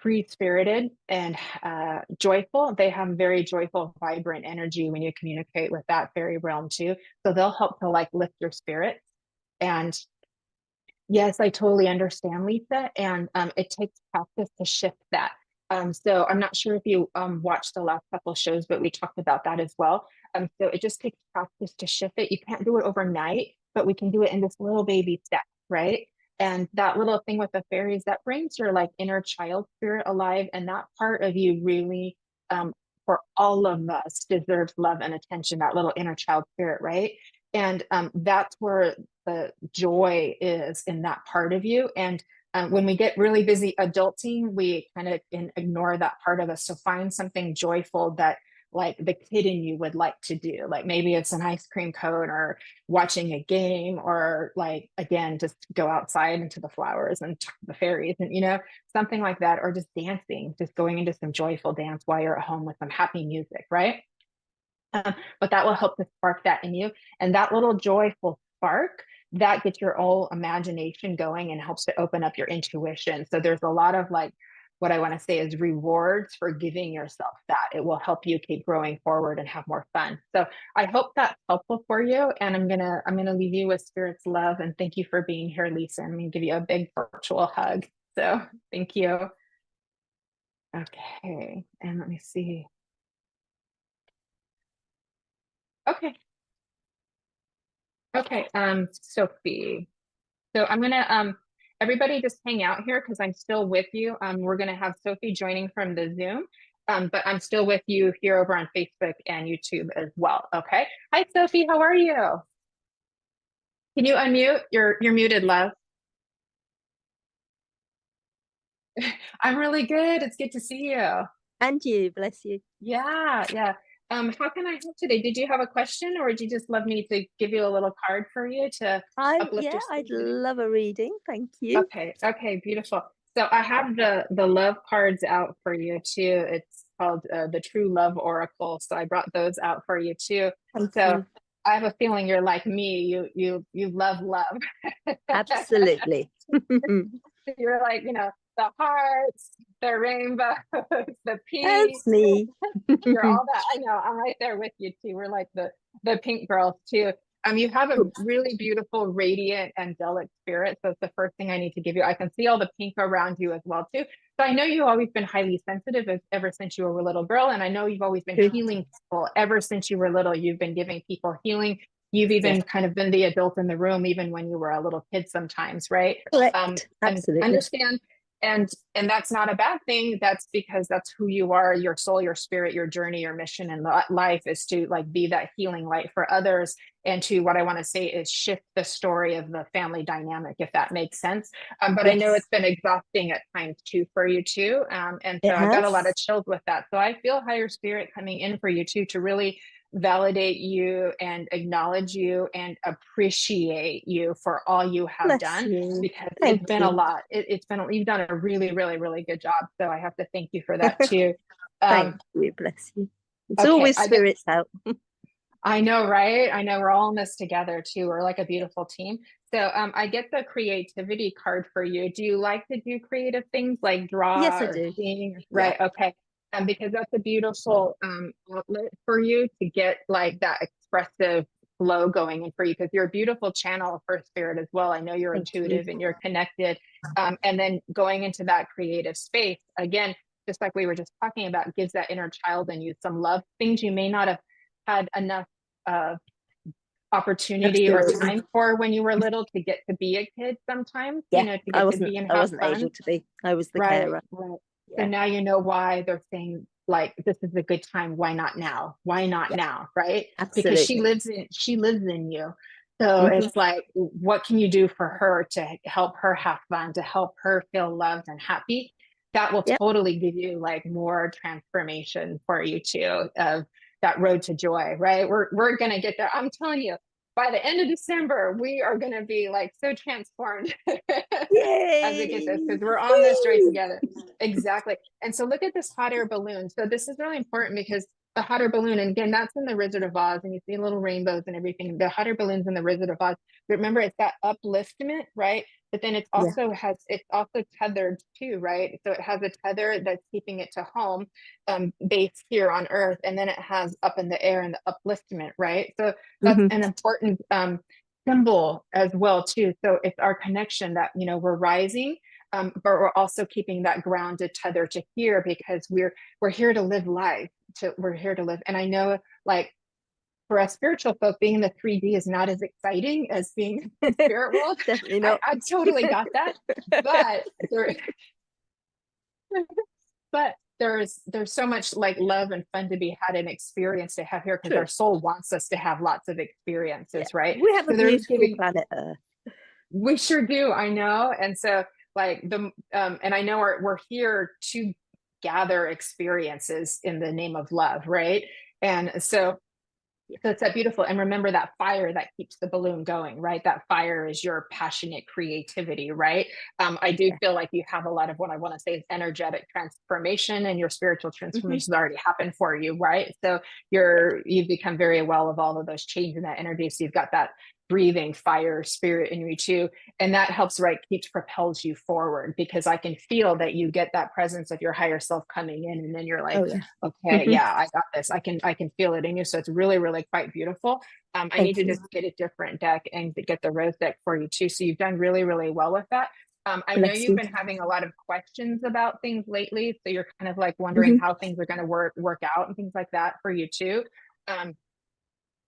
free spirited and joyful. They have very joyful, vibrant energy when you communicate with that fairy realm too. So they'll help to like lift your spirits. And yes, I totally understand, Lisa. And it takes practice to shift that. So I'm not sure if you watched the last couple of shows, but we talked about that as well. So it just takes practice to shift it. You can't do it overnight, but we can do it in this little baby step, right? And that little thing with the fairies, that brings your like inner child spirit alive. And that part of you really, for all of us, deserves love and attention, that little inner child spirit, right? And that's where the joy is in that part of you. And when we get really busy adulting, we kind of ignore that part of us. So find something joyful that like the kid in you would like to do. Like maybe it's an ice cream cone or watching a game, or like, again, just go outside into the flowers and talk to the fairies and, something like that, or just dancing, just going into some joyful dance while you're at home with some happy music, right? But that will help to spark that in you. And that little joyful spark, that gets your whole imagination going and helps to open up your intuition. So there's a lot of like, what I want to say is rewards for giving yourself that. It will help you keep growing forward and have more fun. So I hope that's helpful for you. And I'm gonna leave you with spirit's love. And thank you for being here, Lisa. I'm gonna give you a big virtual hug. So thank you. Okay. And let me see. Okay. Okay, Sophie. So I'm gonna everybody just hang out here because I'm still with you. We're gonna have Sophie joining from the Zoom. But I'm still with you here over on Facebook and YouTube as well. Okay. Hi Sophie, how are you? Can you unmute? You're muted, love. I'm really good. It's good to see you. And you, bless you. Yeah, yeah. How can I help today? Did you have a question, or would you just love me to give you a little card for you to uplift Yeah, your I'd spirit? love a reading. Thank you. Okay, beautiful. So I have the love cards out for you too. It's called the True Love Oracle. So I brought those out for you too. Thank So you. I have a feeling you're like me. You love love. Absolutely. You're like, the hearts, the rainbows, the peace. That's me. You're all that. I know. I'm right there with you too. We're like the pink girls too. You have a really beautiful, radiant, angelic spirit. So it's the first thing I need to give you. I can see all the pink around you as well too. So I know you've always been highly sensitive ever since you were a little girl, and I know you've always been healing people ever since you were little. You've been giving people healing. You've even kind of been the adult in the room, even when you were a little kid sometimes, right? Correct. And Absolutely. understand. And that's not a bad thing. That's because that's who you are, your soul, your spirit, your journey, your mission in life is to like be that healing light for others. And to, what I want to say is, shift the story of the family dynamic, if that makes sense. But I know it's been exhausting at times too for you too. And so I got a lot of chills with that. So I feel higher spirit coming in for you too, to really validate you and acknowledge you and appreciate you for all you have done, because it's been a lot. It's been, you've done a really, really, really good job. So I have to thank you for that too. Thank you, bless you. It's always spirits out. I know, right? I know, we're all in this together too. We're like a beautiful team. So I get the creativity card for you. Do you like to do creative things like draw Yes, I or do. sing? Right. Okay. Because that's a beautiful outlet for you to get like that expressive flow going in for you, because you're a beautiful channel for spirit as well. I know you're intuitive and you're connected. And then going into that creative space, again, just like we were just talking about, gives that inner child in you some love, things you may not have had enough opportunity or time for when you were little, to get to be a kid sometimes, to get to be and have fun. Able to be. I was the carer. Right. So now you know why they're saying like, this is a good time. Why not now? Why not now? Right. Absolutely. Because she lives in you. So it's like, what can you do for her to help her have fun, to help her feel loved and happy? That will totally give you like more transformation for you too, of that road to joy, right? We're going to get there. I'm telling you, by the end of December, we are going to be like so transformed as we get Yay! this, because we're on this journey together. Exactly. And so look at this hot air balloon. So this is really important because the hot air balloon, and again, that's in the Wizard of Oz, and you see little rainbows and everything. The hot air balloons in the Wizard of Oz. Remember, it's that upliftment, right? But then it's also tethered too, right? So it has a tether that's keeping it to home, base here on Earth, and then it has up in the air and the upliftment, right? So that's an important symbol as well too. So it's our connection that we're rising, but we're also keeping that grounded tether to here, because we're here to live life. We're here to live, and I know, like, for us spiritual folk, being in the 3D is not as exciting as being in the spirit world. Definitely not. I totally got that, but there's so much like love and fun to be had and experience to have here, because our soul wants us to have lots of experiences, right? We have a beautiful planet Earth. We sure do. I know. And so like and I know we're here to gather experiences in the name of love, right? And so it's that beautiful. And remember that fire that keeps the balloon going, right? That fire is your passionate creativity, right? I do feel like you have a lot of what I want to say is energetic transformation, and your spiritual transformation has already happened for you, right? So you've become very well of all of those changes in that energy. So you've got that breathing fire spirit in you too, and that helps, right, keeps propels you forward, because I can feel that you get that presence of your higher self coming in, and then you're like, okay, yeah, I got this. I can feel it in you. So it's really, really quite beautiful. I need to just get a different deck and get the rose deck for you too. So you've done really, really well with that. I know you've been having a lot of questions about things lately, so you're kind of like wondering how things are going to work out and things like that for you too.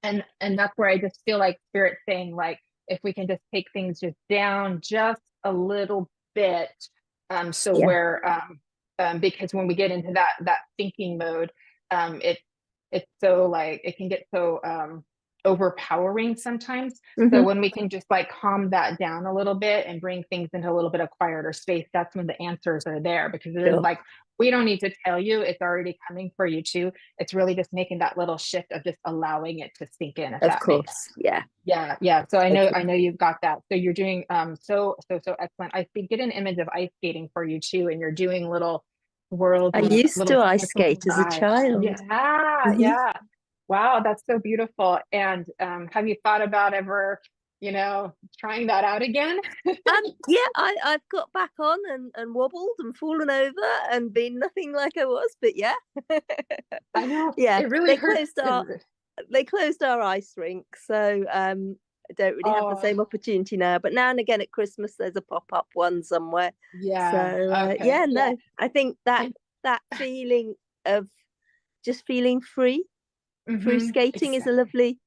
And that's where I just feel like spirit saying, like, if we can just take things just down just a little bit, because when we get into that thinking mode, it's so like it can get so overpowering sometimes. So when we can just like calm that down a little bit and bring things into a little bit of quieter space, that's when the answers are there, because it's like, we don't need to tell you, it's already coming for you too. It's really just making that little shift of just allowing it to sink in. Of course. Yeah. So I know you've got that. So you're doing so excellent. I get an image of ice skating for you too, and you're doing little world. I used to ice skate as a child. Yeah. Wow, that's so beautiful. And have you thought about ever, trying that out again? I've got back on and wobbled and fallen over and been nothing like I was, but yeah. I know. Yeah, it really hurts. They closed our ice rink, so I don't really have the same opportunity now. But now and again at Christmas, there's a pop-up one somewhere. Yeah. So I think that feeling of just feeling free through skating is a lovely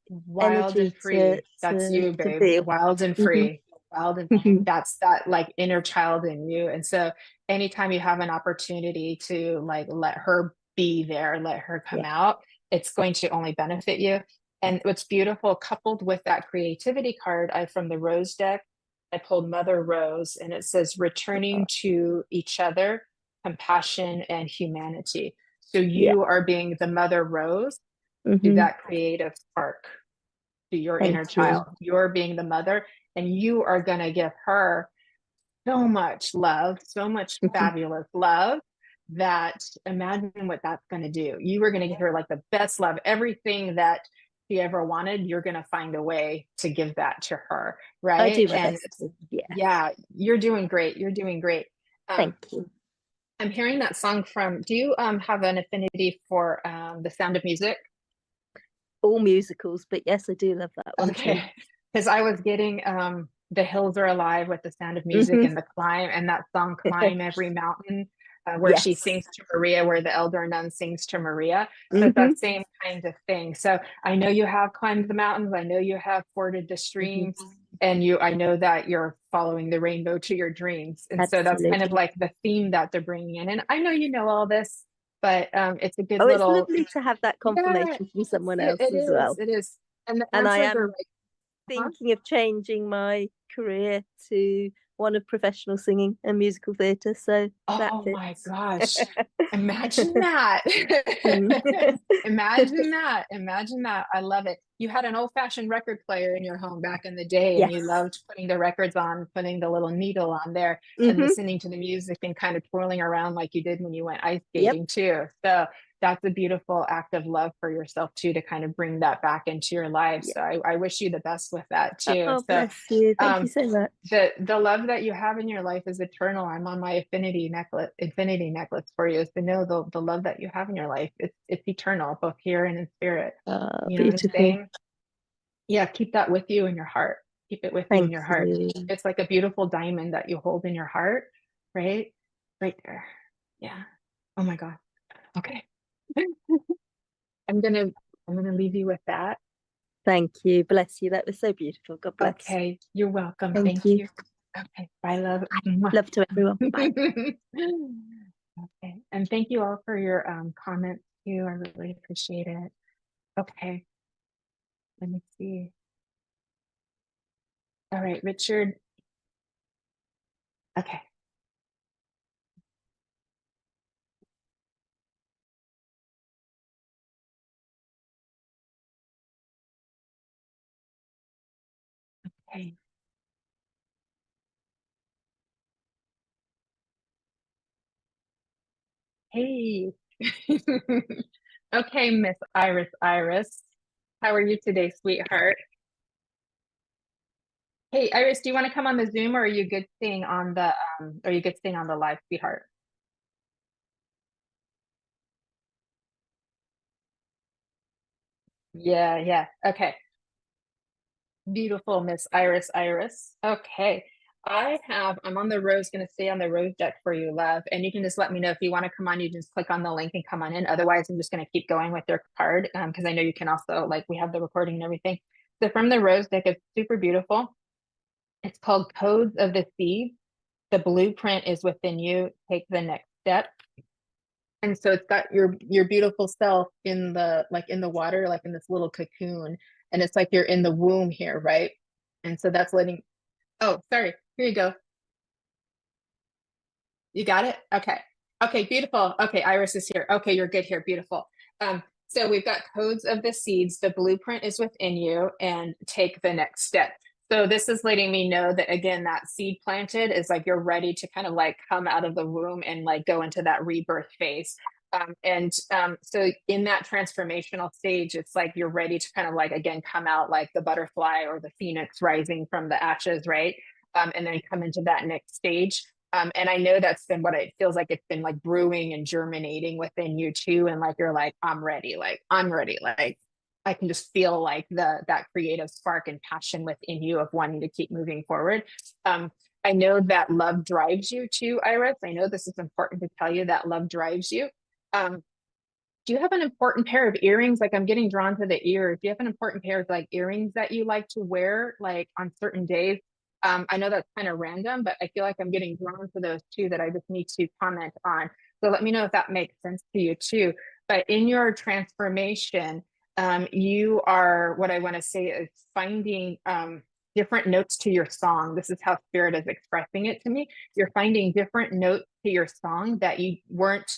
wild and free. That's you, babe. Wild and free. Wild and that's that like inner child in you. And so anytime you have an opportunity to like let her be there, let her come out, it's going to only benefit you. And what's beautiful, coupled with that creativity card, from the Rose deck, I pulled Mother Rose, and it says returning to each other, compassion, and humanity. So you are being the Mother Rose to that creative spark, to your inner child. You're being the mother, and you are going to give her so much love, so much fabulous love, that imagine what that's going to do. You are going to give her like the best love, everything that she ever wanted. You're going to find a way to give that to her, right? I do my best. Yeah, you're doing great. You're doing great. Thank you. I'm hearing that song from, do you have an affinity for The Sound of Music? All musicals, but yes, I do love that one. Okay, because I was getting The Hills Are Alive with The Sound of Music, and the climb, and that song Climb Every Mountain, where she sings to Maria, where the elder nun sings to Maria. So that same kind of thing. So I know you have climbed the mountains, I know you have forded the streams, and I know that you're following the rainbow to your dreams. And so that's kind of like the theme that they're bringing in. And I know you know all this, but it's a good little. It's lovely to have that confirmation from someone else as well. It is. And I am thinking of changing my career to one of professional singing and musical theatre, so that Oh my fits. gosh. Imagine that. Mm. Imagine that. Imagine that. I love it. You had an old-fashioned record player in your home back in the day, and you Yes. loved putting the records on, putting the little needle on there and Hmm. listening to the music and kind of twirling around like you did when you went ice Yep. skating too. So that's a beautiful act of love for yourself too, to kind of bring that back into your life. Yeah. So I wish you the best with that too. Oh, So bless you. Thank you um, so much. the love that you have in your life is eternal. I'm on my infinity necklace for you, is to know the love that you have in your life. It's eternal, both here and in spirit. You know what I'm Beautiful. saying? Yeah, keep that with you in your heart. Keep it with you in Thank your heart. you. It's like a beautiful diamond that you hold in your heart, right? Right there. Yeah. Oh my God. Okay. I'm gonna I'm gonna leave you with that. Thank you. Bless you. That was so beautiful. God bless. Okay, you're welcome. Thank Thank you. you. Okay, bye, love. Love to everyone. Bye. Okay, and thank you all for your comments too. I really appreciate it. Okay, let me see. All right, Richard. Okay, okay. Hey. Okay, Miss Iris. How are you today, sweetheart? Hey, Iris, do you want to come on the Zoom, or are you good staying on the are you good staying on the live, sweetheart? Yeah, yeah. Okay. Beautiful, Miss Iris. Okay. I'm on the rose, going to stay on the rose deck for you, love. And you can just let me know if you want to come on. You just click on the link and come on in. Otherwise, I'm just going to keep going with your card, because I know you can also, like, we have the recording and everything. So from the rose deck, it's super beautiful. It's called Codes of the Seed. The blueprint is within you. Take the next step. And so it's got your beautiful self in the, like, in the water, like in this little cocoon. And it's like you're in the womb here, right? And so that's letting, oh, sorry. Here you go. You got it? Okay. Okay, beautiful. Okay, Iris is here. Okay, you're good here. Beautiful. So we've got codes of the seeds. The blueprint is within you, and take the next step. So this is letting me know that, again, that seed planted is like you're ready to kind of like come out of the womb and like go into that rebirth phase. So in that transformational stage, it's like you're ready to kind of like, again, come out like the butterfly or the phoenix rising from the ashes, right? And then come into that next stage. And I know that's been what it feels like. It's been like brewing and germinating within you too. And like, you're like, I'm ready. Like, I'm ready. Like, I can just feel like that creative spark and passion within you of wanting to keep moving forward. I know that love drives you too, Iris. I know this is important to tell you, that love drives you. Um, do you have an important pair of earrings? Like, I'm getting drawn to the ears. Do you have an important pair of like earrings that you like to wear like on certain days? I know that's kind of random, but I feel like I'm getting drawn to those two that I just need to comment on. So let me know if that makes sense to you too. But in your transformation, you are, what I want to say is, finding different notes to your song. This is how Spirit is expressing it to me. You're finding different notes to your song that you weren't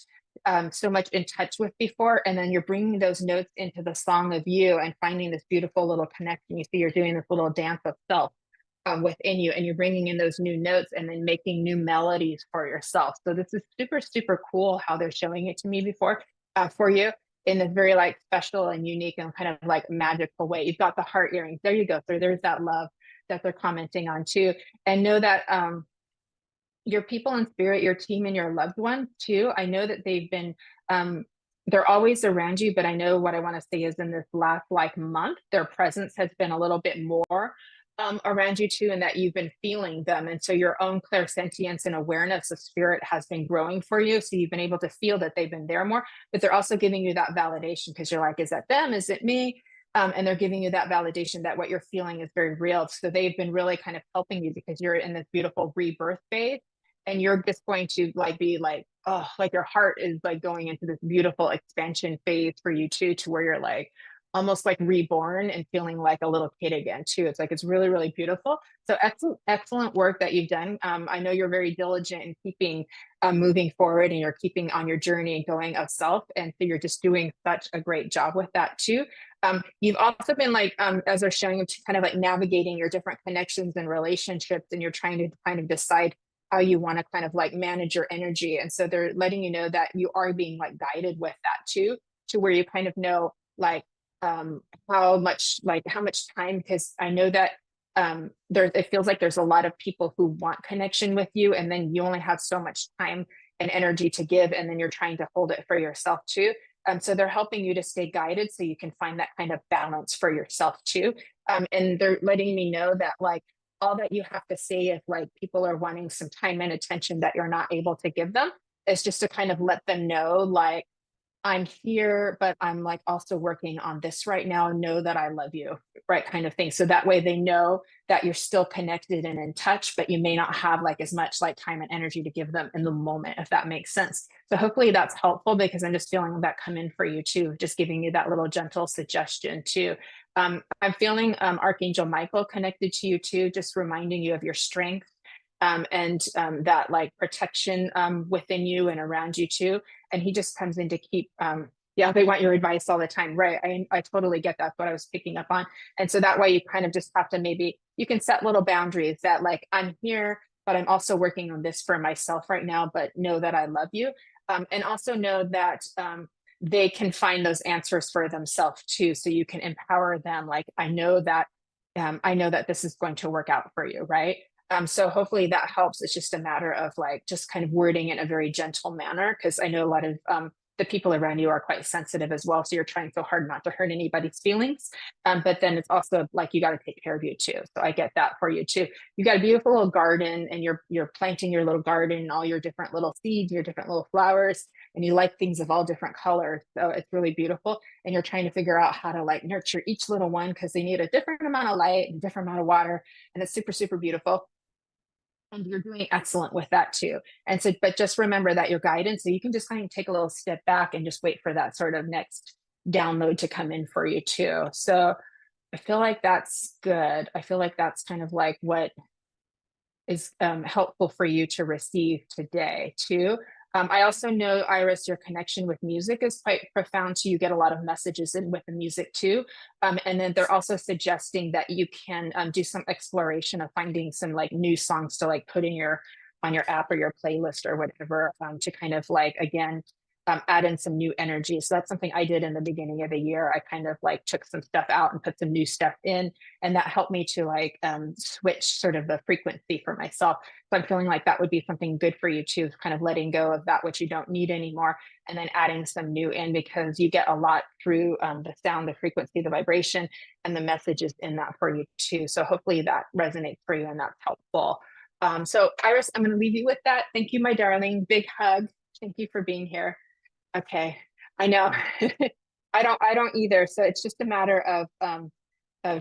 so much in touch with before. And then you're bringing those notes into the song of you and finding this beautiful little connection. You see, you're doing this little dance of self within you, and you're bringing in those new notes and then making new melodies for yourself. So this is super, super cool how they're showing it to me before for you in this very like special and unique and kind of like magical way. You've got the heart earrings. There you go. So there's that love that they're commenting on too. And know that your people in spirit, your team, and your loved ones too. I know that they've been, they're always around you, but I know what I want to say is, in this last like month, their presence has been a little bit more around you too, and that you've been feeling them. And so your own clairsentience and awareness of spirit has been growing for you. So you've been able to feel that they've been there more, but they're also giving you that validation, because you're like, is that them? Is it me? And they're giving you that validation that what you're feeling is very real. So they've been really kind of helping you, because you're in this beautiful rebirth phase, and you're just going to like be like, oh, like your heart is like going into this beautiful expansion phase for you too, to where you're like, almost like reborn and feeling like a little kid again too. It's like it's really, really beautiful. So excellent work that you've done. I know you're very diligent in keeping moving forward, and you're keeping on your journey and going of self. And so you're just doing such a great job with that too. You've also been like, as they're showing, kind of like navigating your different connections and relationships, and you're trying to kind of decide how you want to kind of like manage your energy. And so they're letting you know that you are being like guided with that too, to where you kind of know like how much time, because I know that there it feels like there's a lot of people who want connection with you, and then you only have so much time and energy to give, and then you're trying to hold it for yourself too. So they're helping you to stay guided so you can find that kind of balance for yourself too. And they're letting me know that like all that you have to say if like people are wanting some time and attention that you're not able to give them, is just to kind of let them know like, I'm here, but I'm like also working on this right now. Know that I love you, right? Kind of thing. So that way they know that you're still connected and in touch, but you may not have like as much like time and energy to give them in the moment, if that makes sense. So hopefully that's helpful, because I'm just feeling that come in for you too, just giving you that little gentle suggestion too. I'm feeling Archangel Michael connected to you too, just reminding you of your strength, and that like protection within you and around you too. And he just comes in to keep, yeah, they want your advice all the time, right? I totally get that, what I was picking up on. And so that way you kind of just have to, maybe you can set little boundaries that like, I'm here, but I'm also working on this for myself right now, but know that I love you. And also know that they can find those answers for themselves too. So you can empower them. Like, I know that this is going to work out for you, right? So hopefully that helps. It's just a matter of like just kind of wording in a very gentle manner, because I know a lot of the people around you are quite sensitive as well. So you're trying so hard not to hurt anybody's feelings. But then it's also like you got to take care of you too. So I get that for you too. You got a beautiful little garden, and you're planting your little garden, all your different little seeds, your different little flowers, and you like things of all different colors. So it's really beautiful. And you're trying to figure out how to like nurture each little one, because they need a different amount of light and a different amount of water. And it's super, super beautiful. And you're doing excellent with that too. And so, but just remember that you're guided. So you can just kind of take a little step back and just wait for that sort of next download to come in for you too. So I feel like that's good. I feel like that's kind of like what is helpful for you to receive today too. I also know, Iris, your connection with music is quite profound. So you get a lot of messages in with the music too. And then they're also suggesting that you can do some exploration of finding some like new songs to like put in your on your app or your playlist or whatever, to kind of like, again, add in some new energy. So that's something I did in the beginning of the year. I kind of like took some stuff out and put some new stuff in, and that helped me to like switch sort of the frequency for myself. So I'm feeling like that would be something good for you too, kind of letting go of that which you don't need anymore, and then adding some new in, because you get a lot through the sound, the frequency, the vibration, and the messages in that for you too. So hopefully that resonates for you and that's helpful. So Iris, I'm going to leave you with that. Thank you, my darling. Big hug. Thank you for being here. Okay, I know. I don't either. So it's just a matter of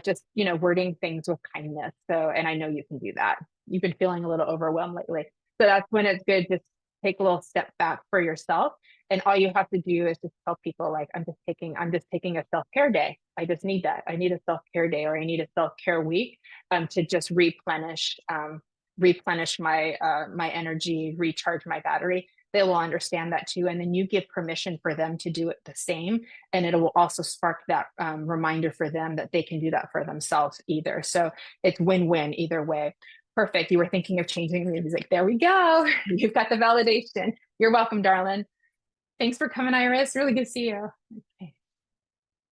just, wording things with kindness. So, and I know you can do that. You've been feeling a little overwhelmed lately. So that's when it's good to take a little step back for yourself. And all you have to do is just tell people like, I'm just taking a self-care day. I just need that. I need a self-care day, or I need a self-care week to just replenish my energy, recharge my battery. They will understand that too. And then you give permission for them to do it the same. And it will also spark that reminder for them that they can do that for themselves either. So it's win-win either way. Perfect. You were thinking of changing the music. There we go. You've got the validation. You're welcome, darling. Thanks for coming, Iris. Really good to see you. Okay.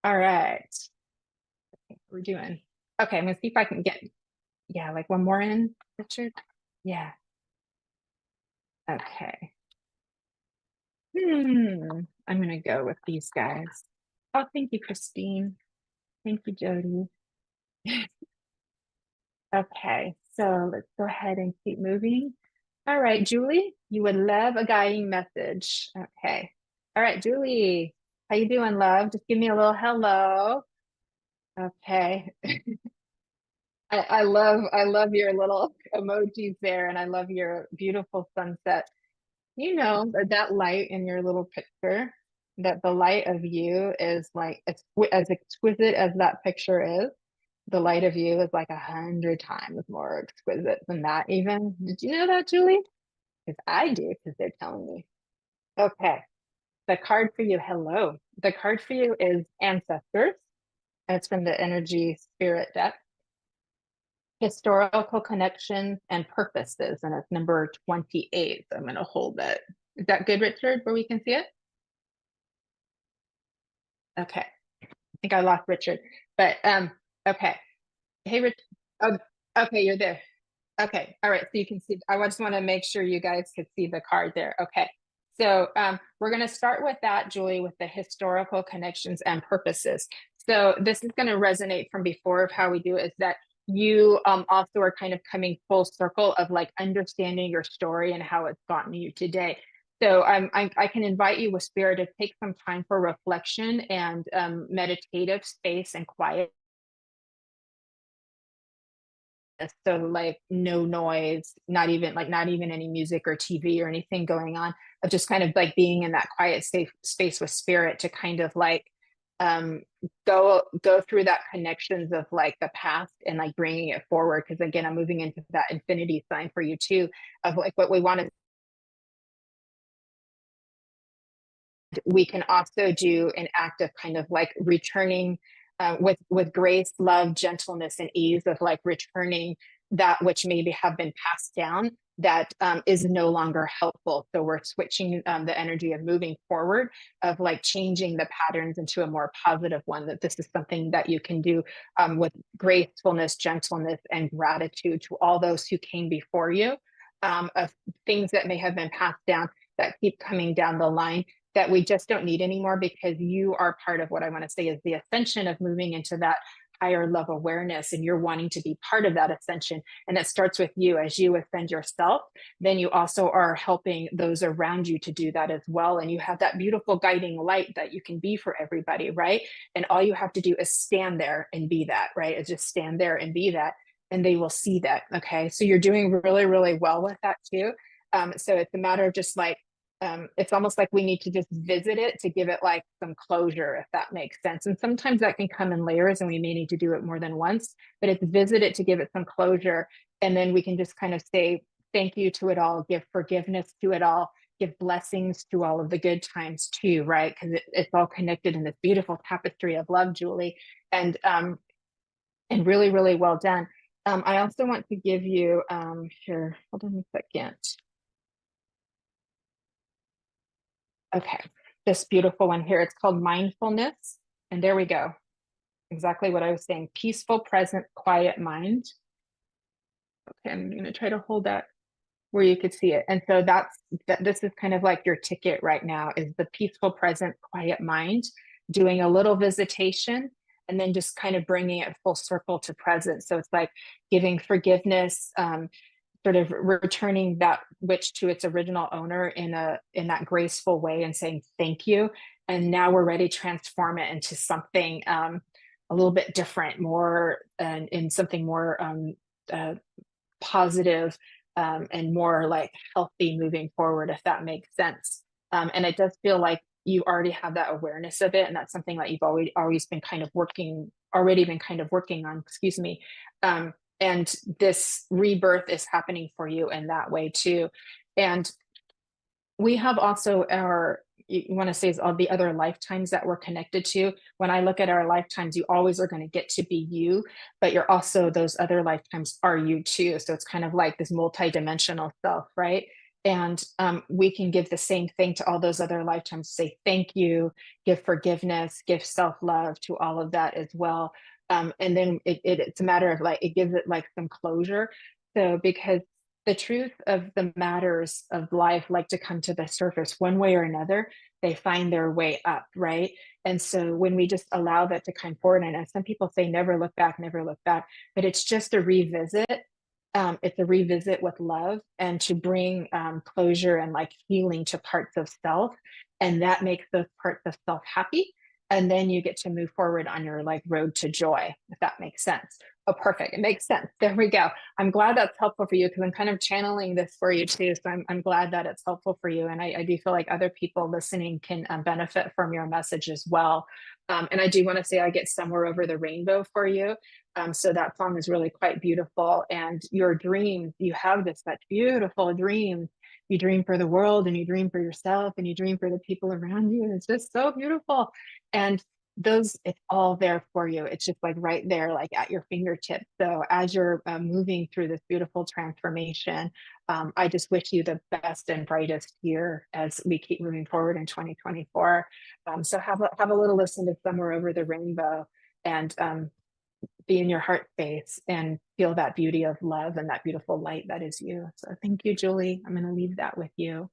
All right. Okay, we're doing. Okay, I'm gonna see if I can get, yeah, like one more in, Richard. Yeah. Okay. I'm gonna go with these guys. Oh, thank you, Christine. Thank you, Jody. Okay, so let's go ahead and keep moving. All right, Julie, you would love a guiding message. Okay. All right, Julie, how you doing, love? Just give me a little hello. Okay. I love your little emojis there, and I love your beautiful sunset. That light in your little picture. that the light of you is like, as exquisite as that picture is, the light of you is like 100 times more exquisite than that even. Did you know that, Julie? Because I do, because they're telling me. Okay. The card for you, hello. The card for you is ancestors. And it's from the energy spirit deck. Historical connections and purposes. And it's number 28. So I'm going to hold that. Is that good, Richard, where we can see it? Okay. I think I lost Richard. But okay. Hey, Rich. Oh, okay, you're there. Okay. All right. So you can see, I just want to make sure you guys could see the card there. Okay. So we're going to start with that, Julie, with the historical connections and purposes. So this is going to resonate from before of how we do it, is that you also are kind of coming full circle of like understanding your story and how it's gotten you today. So I can invite you with spirit to take some time for reflection and meditative space and quiet. So like no noise, not even any music or TV or anything going on, of just kind of like being in that quiet safe space with spirit to kind of like um go through that connections of like the past and like bringing it forward, because again I'm moving into that infinity sign for you too, of like what we want to. We can also do an act of kind of like returning with grace, love, gentleness, and ease, of like returning that which maybe have been passed down that is no longer helpful. So we're switching the energy of moving forward, of like changing the patterns into a more positive one, that this is something that you can do with gracefulness, gentleness, and gratitude to all those who came before you, of things that may have been passed down that keep coming down the line that we just don't need anymore, because you are part of what I want to say is the ascension of moving into that higher love awareness, and you're wanting to be part of that ascension. And it starts with you. As you ascend yourself, then you also are helping those around you to do that as well. And you have that beautiful guiding light that you can be for everybody, right? And all you have to do is stand there and be that, right? Is just stand there and be that, and they will see that. Okay. So you're doing really, really well with that too. So it's a matter of just like, it's almost like we need to just visit it to give it like some closure, if that makes sense. And sometimes that can come in layers and we may need to do it more than once, but it's visit it to give it some closure. And then we can just kind of say thank you to it all, give forgiveness to it all, give blessings to all of the good times too, right? Because it's all connected in this beautiful tapestry of love, Julie. And really, really well done. I also want to give you here, hold on a second. Okay, this beautiful one here. It's called mindfulness. And there we go. Exactly what I was saying. Peaceful, present, quiet mind. Okay, I'm going to try to hold that where you could see it. And so this is kind of like your ticket right now, is the peaceful, present, quiet mind, doing a little visitation and then just kind of bringing it full circle to present. So it's like giving forgiveness, sort of returning that which to its original owner in that graceful way, and saying thank you. And now we're ready to transform it into something a little bit different, more in something more positive, and more like healthy moving forward, if that makes sense. And it does feel like you already have that awareness of it, and that's something that you've always been kind of working on, excuse me. And this rebirth is happening for you in that way too. And we have also you want to say is all the other lifetimes that we're connected to. When I look at our lifetimes, you always are going to get to be you, but you're also, those other lifetimes are you too. So it's kind of like this multi-dimensional self, right? And we can give the same thing to all those other lifetimes, say thank you, give forgiveness, give self-love to all of that as well. And then it's a matter of like, it gives it like some closure. So because the truth of the matters of life like to come to the surface one way or another, they find their way up, right? And so when we just allow that to come forward, and some people say never look back, but it's just a revisit. It's a revisit with love, and to bring closure and like healing to parts of self. And that makes those parts of self happy. and then you get to move forward on your like road to joy, if that makes sense. Oh, perfect. It makes sense. There we go. I'm glad that's helpful for you because I'm kind of channeling this for you too. So I'm glad that it's helpful for you. And I do feel like other people listening can benefit from your message as well. And I do want to say I get Somewhere Over the Rainbow for you. So that song is really quite beautiful. And your dreams, you have this such beautiful dreams. You dream for the world and you dream for yourself and you dream for the people around you. It's just so beautiful. And those, it's all there for you. It's just like right there, like at your fingertips. So as you're moving through this beautiful transformation, I just wish you the best and brightest year as we keep moving forward in 2024. So have a little listen to Somewhere Over the Rainbow, and be in your heart space and feel that beauty of love and that beautiful light that is you. So thank you, Julie. I'm going to leave that with you.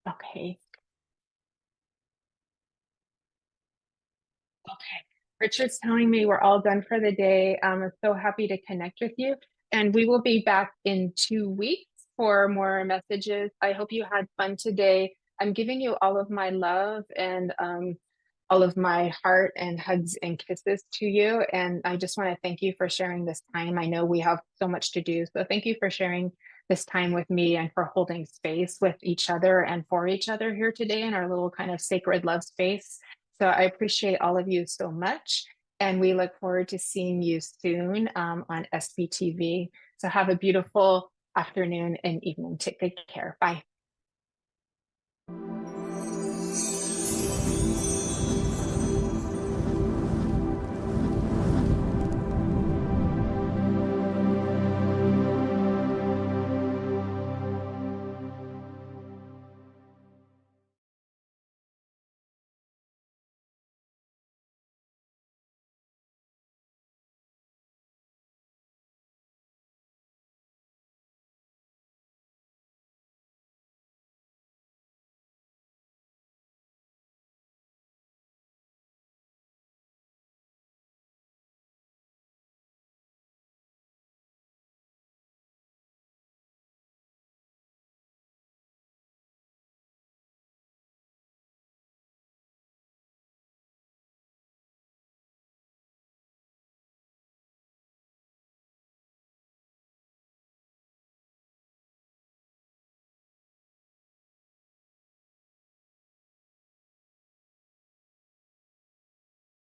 Okay. Okay. Richard's telling me we're all done for the day. I'm so happy to connect with you. And we will be back in 2 weeks for more messages. I hope you had fun today. I'm giving you all of my love and all of my heart and hugs and kisses to you. And I just want to thank you for sharing this time. I know we have so much to do. So thank you for sharing this time with me and for holding space with each other and for each other here today in our little kind of sacred love space. So I appreciate all of you so much. And we look forward to seeing you soon on SBTV. So have a beautiful afternoon and evening. Take good care. Bye.